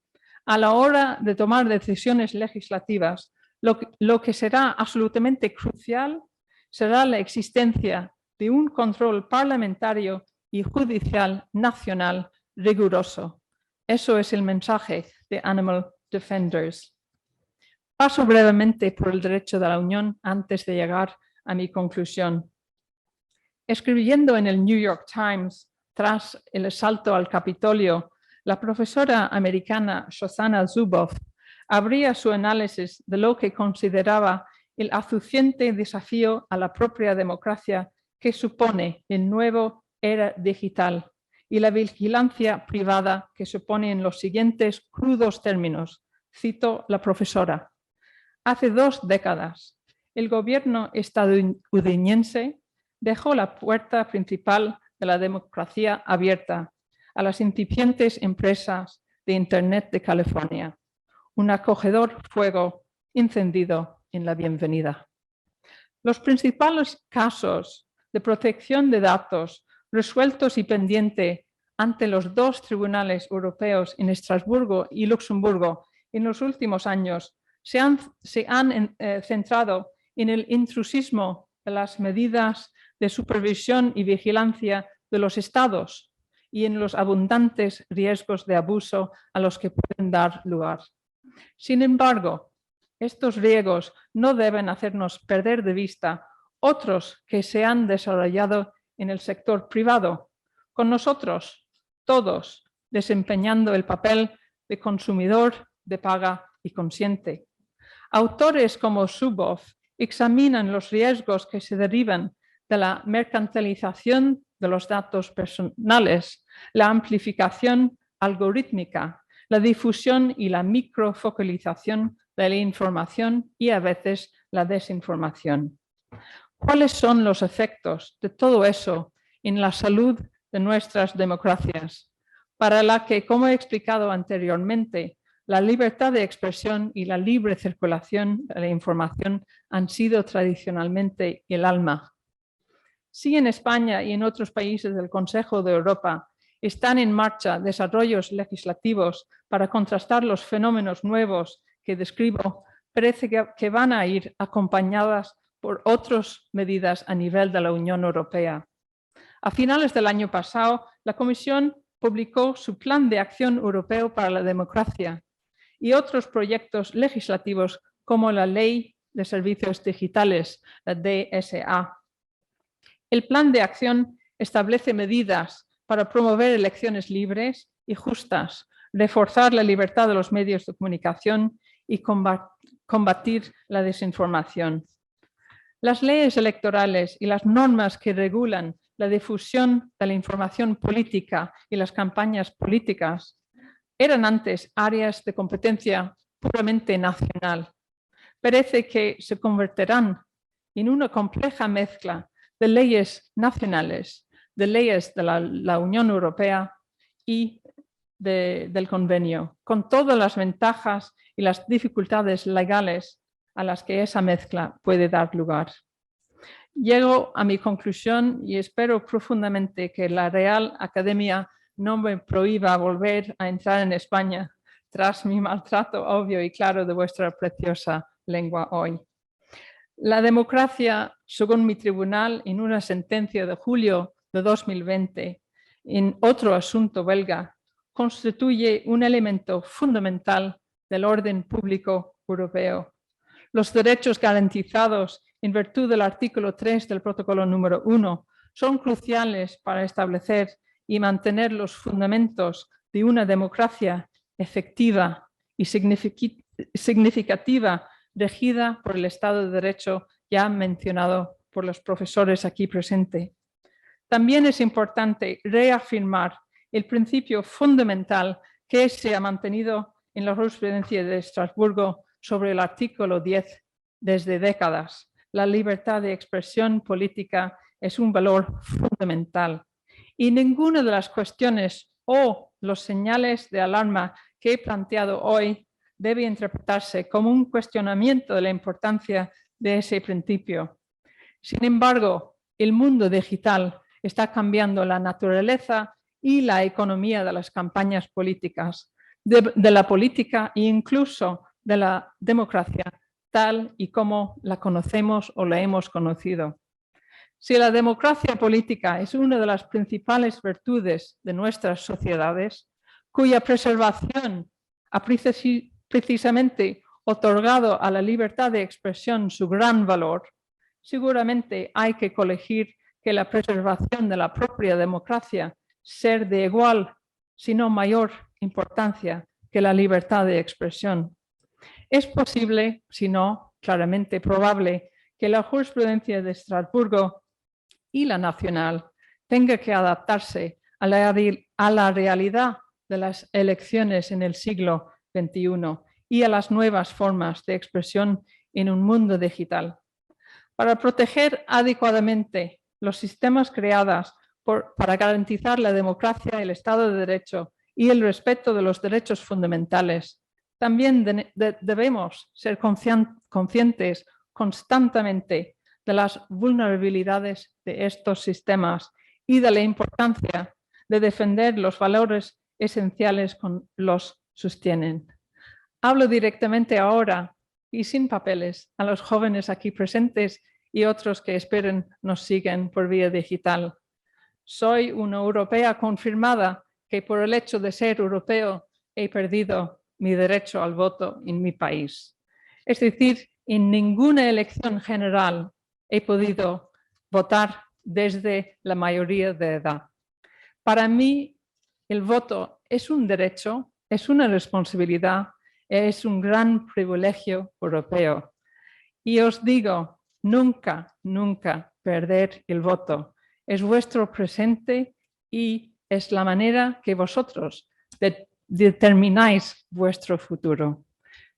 a la hora de tomar decisiones legislativas, lo que será absolutamente crucial será la existencia de un control parlamentario y judicial nacional riguroso. Eso es el mensaje de Animal Defenders. Paso brevemente por el derecho de la Unión antes de llegar a mi conclusión. Escribiendo en el New York Times tras el asalto al Capitolio, la profesora americana Shoshana Zuboff abría su análisis de lo que consideraba el acuciante desafío a la propia democracia que supone el nuevo era digital y la vigilancia privada que supone en los siguientes crudos términos. Cito la profesora. Hace 2 décadas, el gobierno estadounidense dejó la puerta principal de la democracia abierta a las incipientes empresas de Internet de California. Un acogedor fuego encendido en la bienvenida. Los principales casos de protección de datos resueltos y pendientes ante los 2 tribunales europeos en Estrasburgo y Luxemburgo en los últimos años se han centrado en el intrusismo de las medidas de supervisión y vigilancia de los Estados y en los abundantes riesgos de abuso a los que pueden dar lugar. Sin embargo, estos riesgos no deben hacernos perder de vista otros que se han desarrollado en el sector privado, con nosotros, todos, desempeñando el papel de consumidor de paga y consciente. Autores como Zuboff examinan los riesgos que se derivan de la mercantilización de los datos personales, la amplificación algorítmica, la difusión y la microfocalización de la información y a veces la desinformación. ¿Cuáles son los efectos de todo eso en la salud de nuestras democracias? Para la que, como he explicado anteriormente, la libertad de expresión y la libre circulación de la información han sido tradicionalmente el alma. Si en España y en otros países del Consejo de Europa están en marcha desarrollos legislativos para contrastar los fenómenos nuevos que describo, parece que van a ir acompañadas por otras medidas a nivel de la Unión Europea. A finales del año pasado, la Comisión publicó su Plan de Acción Europeo para la Democracia y otros proyectos legislativos como la Ley de Servicios Digitales, la DSA. El Plan de Acción establece medidas para promover elecciones libres y justas, reforzar la libertad de los medios de comunicación y combatir la desinformación. Las leyes electorales y las normas que regulan la difusión de la información política y las campañas políticas eran antes áreas de competencia puramente nacional. Parece que se convertirán en una compleja mezcla de leyes nacionales, de leyes de la Unión Europea y del convenio, con todas las ventajas y las dificultades legales a las que esa mezcla puede dar lugar. Llego a mi conclusión y espero profundamente que la Real Academia no me prohíba volver a entrar en España tras mi maltrato obvio y claro de vuestra preciosa lengua hoy. La democracia, según mi tribunal, en una sentencia de julio de 2020, en otro asunto belga, constituye un elemento fundamental del orden público europeo. Los derechos garantizados en virtud del artículo 3 del protocolo número 1 son cruciales para establecer y mantener los fundamentos de una democracia efectiva y significativa regida por el Estado de Derecho ya mencionado por los profesores aquí presentes. También es importante reafirmar el principio fundamental que se ha mantenido en la jurisprudencia de Estrasburgo sobre el artículo 10 desde décadas, la libertad de expresión política es un valor fundamental y ninguna de las cuestiones o los señales de alarma que he planteado hoy debe interpretarse como un cuestionamiento de la importancia de ese principio. Sin embargo, el mundo digital está cambiando la naturaleza y la economía de las campañas políticas, de la política e incluso de la democracia, tal y como la conocemos o la hemos conocido. Si la democracia política es una de las principales virtudes de nuestras sociedades, cuya preservación ha precisamente otorgado a la libertad de expresión su gran valor, seguramente hay que colegir que la preservación de la propia democracia ser de igual, si no mayor importancia que la libertad de expresión. Es posible, si no claramente probable, que la jurisprudencia de Estrasburgo y la nacional tenga que adaptarse a la realidad de las elecciones en el siglo XXI y a las nuevas formas de expresión en un mundo digital. Para proteger adecuadamente los sistemas creados para garantizar la democracia, el Estado de Derecho y el respeto de los derechos fundamentales, también debemos ser conscientes constantemente de las vulnerabilidades de estos sistemas y de la importancia de defender los valores esenciales que los sostienen. Hablo directamente ahora y sin papeles a los jóvenes aquí presentes y otros que esperen nos siguen por vía digital. Soy una europea confirmada que por el hecho de ser europeo he perdido mi derecho al voto en mi país. Es decir, en ninguna elección general he podido votar desde la mayoría de edad. Para mí, el voto es un derecho, es una responsabilidad, es un gran privilegio europeo. Y os digo, nunca, nunca perder el voto. Es vuestro presente y es la manera que vosotros determináis vuestro futuro.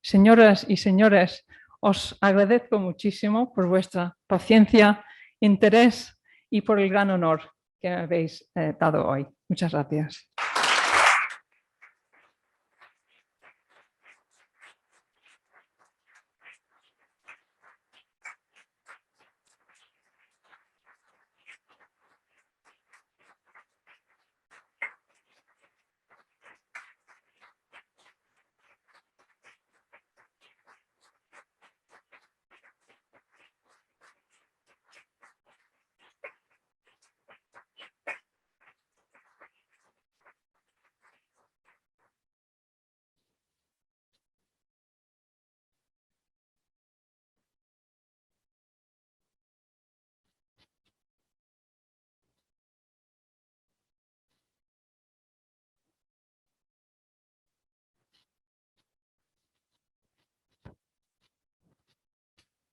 Señoras y señores, os agradezco muchísimo por vuestra paciencia, interés y por el gran honor que me habéis dado hoy. Muchas gracias.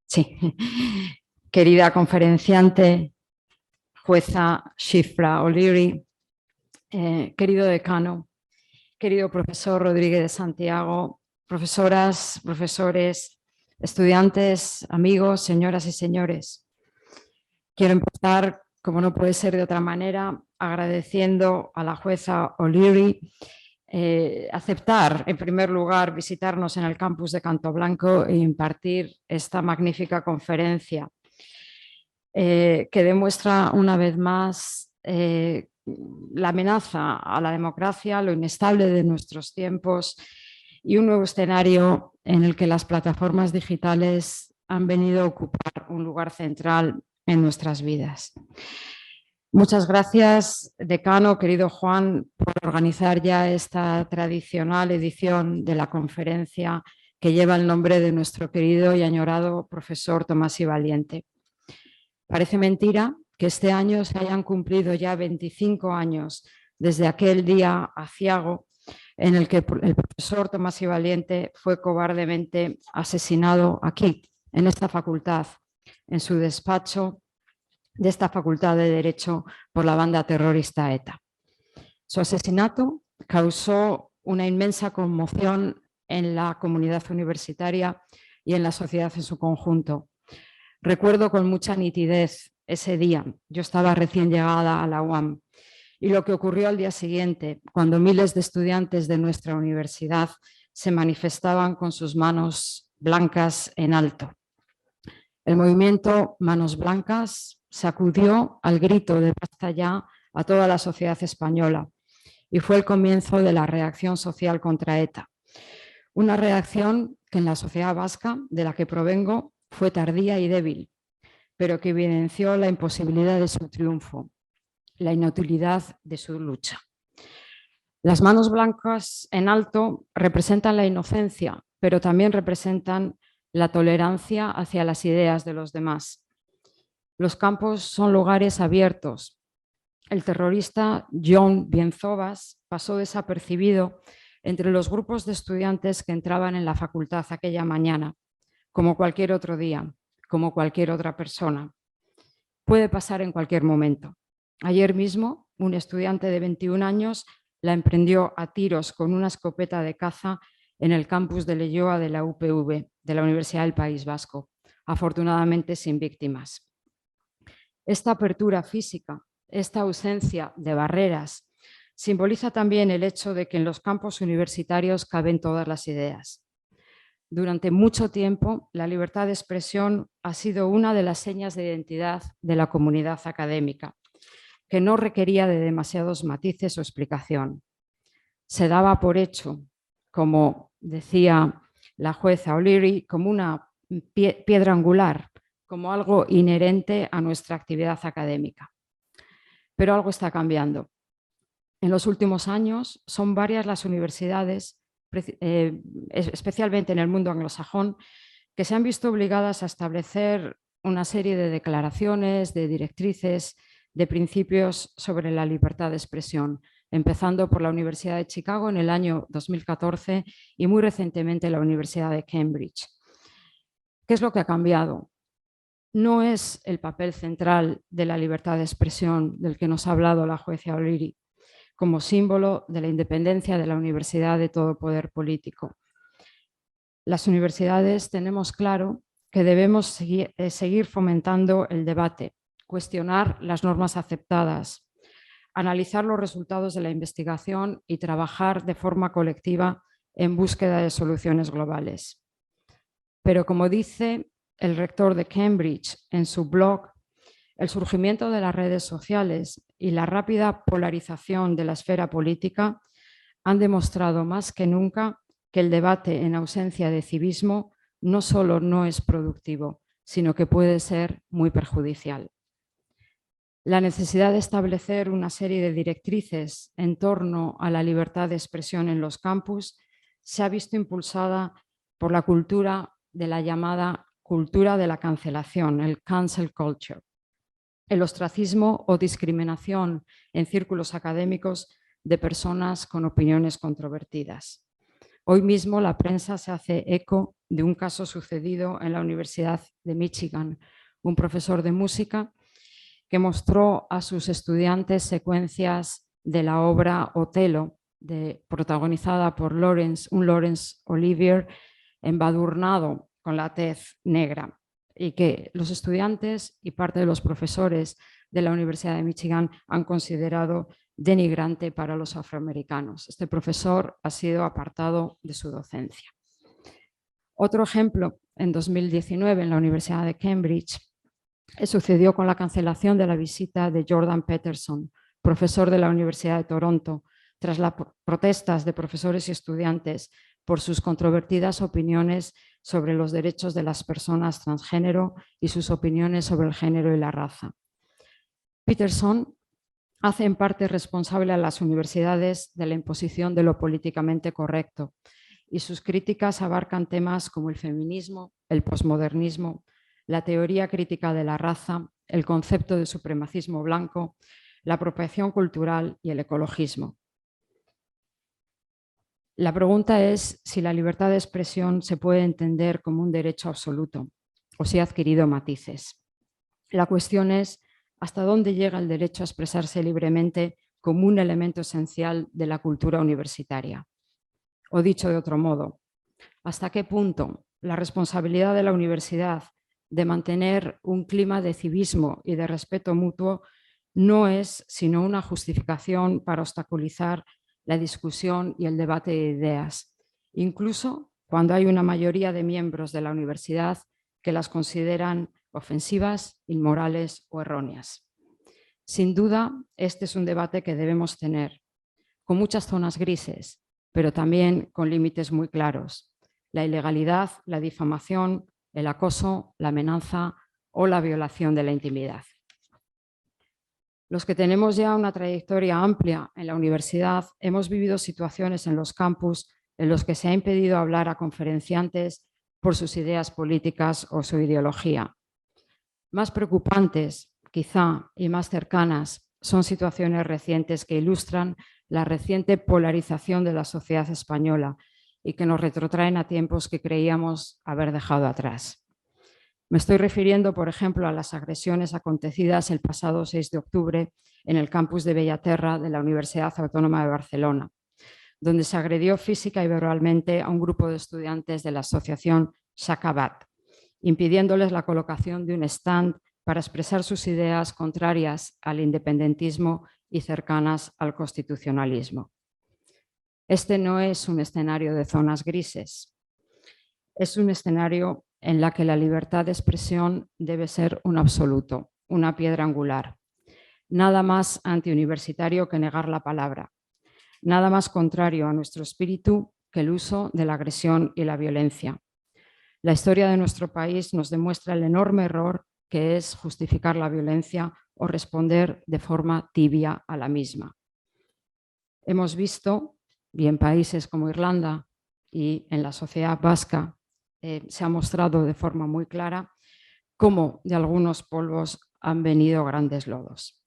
Sí, querida conferenciante, jueza Shifra O'Leary, querido decano, querido profesor Rodríguez de Santiago, profesoras, profesores, estudiantes, amigos, señoras y señores. Quiero empezar, como no puede ser de otra manera, agradeciendo a la jueza O'Leary aceptar, en primer lugar, visitarnos en el campus de Canto Blanco e impartir esta magnífica conferencia que demuestra una vez más la amenaza a la democracia, lo inestable de nuestros tiempos y un nuevo escenario en el que las plataformas digitales han venido a ocupar un lugar central en nuestras vidas. Muchas gracias, decano, querido Juan, por organizar ya esta tradicional edición de la conferencia que lleva el nombre de nuestro querido y añorado profesor Tomás y Valiente. Parece mentira que este año se hayan cumplido ya 25 años desde aquel día aciago en el que el profesor Tomás y Valiente fue cobardemente asesinado aquí, en esta facultad, en su despacho de esta Facultad de Derecho por la banda terrorista ETA. Su asesinato causó una inmensa conmoción en la comunidad universitaria y en la sociedad en su conjunto. Recuerdo con mucha nitidez ese día. Yo estaba recién llegada a la UAM y lo que ocurrió al día siguiente, cuando miles de estudiantes de nuestra universidad se manifestaban con sus manos blancas en alto. El movimiento Manos Blancas sacudió al grito de basta ya a toda la sociedad española y fue el comienzo de la reacción social contra ETA. Una reacción que en la sociedad vasca, de la que provengo, fue tardía y débil, pero que evidenció la imposibilidad de su triunfo, la inutilidad de su lucha. Las manos blancas en alto representan la inocencia, pero también representan la tolerancia hacia las ideas de los demás. Los campos son lugares abiertos. El terrorista John Bienzobas pasó desapercibido entre los grupos de estudiantes que entraban en la facultad aquella mañana, como cualquier otro día, como cualquier otra persona. Puede pasar en cualquier momento. Ayer mismo, un estudiante de 21 años la emprendió a tiros con una escopeta de caza en el campus de Leioa de la UPV, de la Universidad del País Vasco, afortunadamente sin víctimas. Esta apertura física, esta ausencia de barreras, simboliza también el hecho de que en los campos universitarios caben todas las ideas. Durante mucho tiempo, la libertad de expresión ha sido una de las señas de identidad de la comunidad académica, que no requería de demasiados matices o explicación. Se daba por hecho, como decía la jueza O'Leary, como una piedra angular, como algo inherente a nuestra actividad académica. Pero algo está cambiando. En los últimos años son varias las universidades, especialmente en el mundo anglosajón, que se han visto obligadas a establecer una serie de declaraciones, de directrices, de principios sobre la libertad de expresión, empezando por la Universidad de Chicago en el año 2014 y muy recientemente la Universidad de Cambridge. ¿Qué es lo que ha cambiado? No es el papel central de la libertad de expresión del que nos ha hablado la jueza O'Leary, como símbolo de la independencia de la universidad de todo poder político. Las universidades tenemos claro que debemos seguir fomentando el debate, cuestionar las normas aceptadas, analizar los resultados de la investigación y trabajar de forma colectiva en búsqueda de soluciones globales. Pero como dice el rector de Cambridge en su blog, el surgimiento de las redes sociales y la rápida polarización de la esfera política han demostrado más que nunca que el debate en ausencia de civismo no solo no es productivo, sino que puede ser muy perjudicial. La necesidad de establecer una serie de directrices en torno a la libertad de expresión en los campus se ha visto impulsada por la cultura de la llamada cultura de la cancelación, el cancel culture. El ostracismo o discriminación en círculos académicos de personas con opiniones controvertidas. Hoy mismo la prensa se hace eco de un caso sucedido en la Universidad de Michigan. Un profesor de música que mostró a sus estudiantes secuencias de la obra Otelo, protagonizada por un Laurence Olivier embadurnado con la tez negra, y que los estudiantes y parte de los profesores de la Universidad de Michigan han considerado denigrante para los afroamericanos. Este profesor ha sido apartado de su docencia. Otro ejemplo, en 2019 en la Universidad de Cambridge, sucedió con la cancelación de la visita de Jordan Peterson, profesor de la Universidad de Toronto, tras las protestas de profesores y estudiantes por sus controvertidas opiniones sobre los derechos de las personas transgénero y sus opiniones sobre el género y la raza. Peterson hace en parte responsable a las universidades de la imposición de lo políticamente correcto, y sus críticas abarcan temas como el feminismo, el posmodernismo, la teoría crítica de la raza, el concepto de supremacismo blanco, la apropiación cultural y el ecologismo. La pregunta es si la libertad de expresión se puede entender como un derecho absoluto o si ha adquirido matices. La cuestión es hasta dónde llega el derecho a expresarse libremente como un elemento esencial de la cultura universitaria. O dicho de otro modo, ¿hasta qué punto la responsabilidad de la universidad de mantener un clima de civismo y de respeto mutuo no es sino una justificación para obstaculizar la discusión y el debate de ideas, incluso cuando hay una mayoría de miembros de la universidad que las consideran ofensivas, inmorales o erróneas. Sin duda, este es un debate que debemos tener, con muchas zonas grises, pero también con límites muy claros. La ilegalidad, la difamación, el acoso, la amenaza o la violación de la intimidad. Los que tenemos ya una trayectoria amplia en la universidad hemos vivido situaciones en los campus en los que se ha impedido hablar a conferenciantes por sus ideas políticas o su ideología. Más preocupantes, quizá, y más cercanas son situaciones recientes que ilustran la reciente polarización de la sociedad española y que nos retrotraen a tiempos que creíamos haber dejado atrás. Me estoy refiriendo, por ejemplo, a las agresiones acontecidas el pasado 6 de octubre en el campus de Bellaterra de la Universidad Autónoma de Barcelona, donde se agredió física y verbalmente a un grupo de estudiantes de la asociación Shakabat, impidiéndoles la colocación de un stand para expresar sus ideas contrarias al independentismo y cercanas al constitucionalismo. Este no es un escenario de zonas grises, es un escenario en la que la libertad de expresión debe ser un absoluto, una piedra angular. Nada más antiuniversitario que negar la palabra. Nada más contrario a nuestro espíritu que el uso de la agresión y la violencia. La historia de nuestro país nos demuestra el enorme error que es justificar la violencia o responder de forma tibia a la misma. Hemos visto, y en países como Irlanda y en la sociedad vasca, se ha mostrado de forma muy clara cómo de algunos polvos han venido grandes lodos.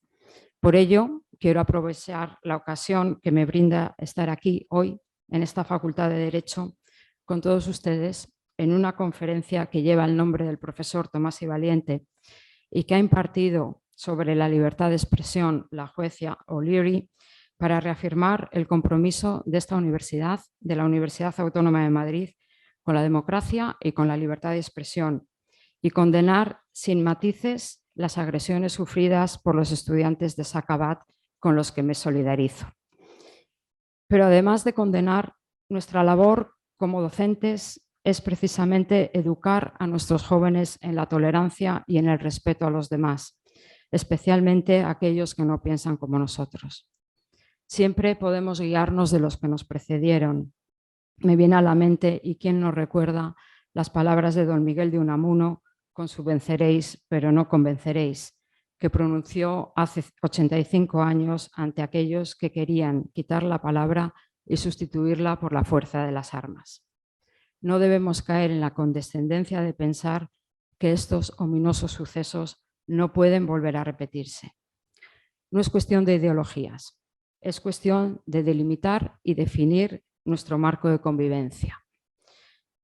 Por ello, quiero aprovechar la ocasión que me brinda estar aquí hoy en esta Facultad de Derecho con todos ustedes en una conferencia que lleva el nombre del profesor Tomás y Valiente y que ha impartido sobre la libertad de expresión la jueza O'Leary, para reafirmar el compromiso de esta universidad, de la Universidad Autónoma de Madrid, con la democracia y con la libertad de expresión, y condenar sin matices las agresiones sufridas por los estudiantes de Shakabat, con los que me solidarizo. Pero además de condenar, nuestra labor como docentes es precisamente educar a nuestros jóvenes en la tolerancia y en el respeto a los demás, especialmente a aquellos que no piensan como nosotros. Siempre podemos guiarnos de los que nos precedieron. Me viene a la mente, y quién nos recuerda, las palabras de don Miguel de Unamuno, con su venceréis, pero no convenceréis, que pronunció hace 85 años ante aquellos que querían quitar la palabra y sustituirla por la fuerza de las armas. No debemos caer en la condescendencia de pensar que estos ominosos sucesos no pueden volver a repetirse. No es cuestión de ideologías, es cuestión de delimitar y definir nuestro marco de convivencia.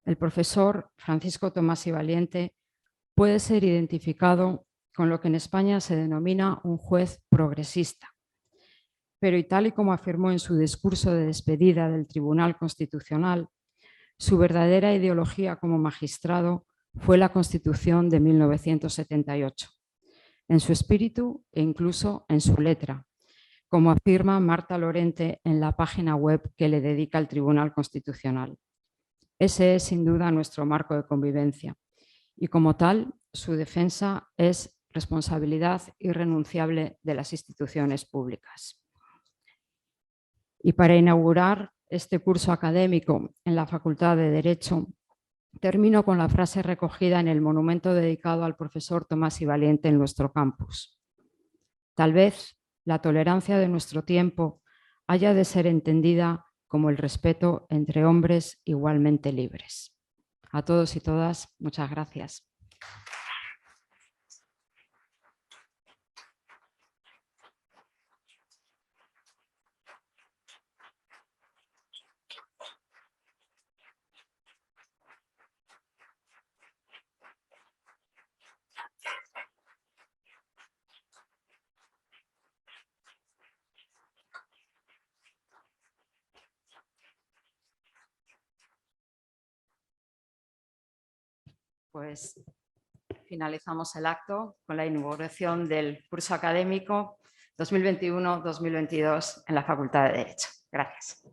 El profesor Francisco Tomás y Valiente puede ser identificado con lo que en España se denomina un juez progresista, pero y tal y como afirmó en su discurso de despedida del Tribunal Constitucional, su verdadera ideología como magistrado fue la Constitución de 1978, en su espíritu e incluso en su letra, como afirma Marta Lorente en la página web que le dedica el Tribunal Constitucional. Ese es sin duda nuestro marco de convivencia y como tal su defensa es responsabilidad irrenunciable de las instituciones públicas. Y para inaugurar este curso académico en la Facultad de Derecho, termino con la frase recogida en el monumento dedicado al profesor Tomás y Valiente en nuestro campus. Tal vez la tolerancia de nuestro tiempo haya de ser entendida como el respeto entre hombres igualmente libres. A todos y todas, muchas gracias. Pues finalizamos el acto con la inauguración del curso académico 2021-2022 en la Facultad de Derecho. Gracias.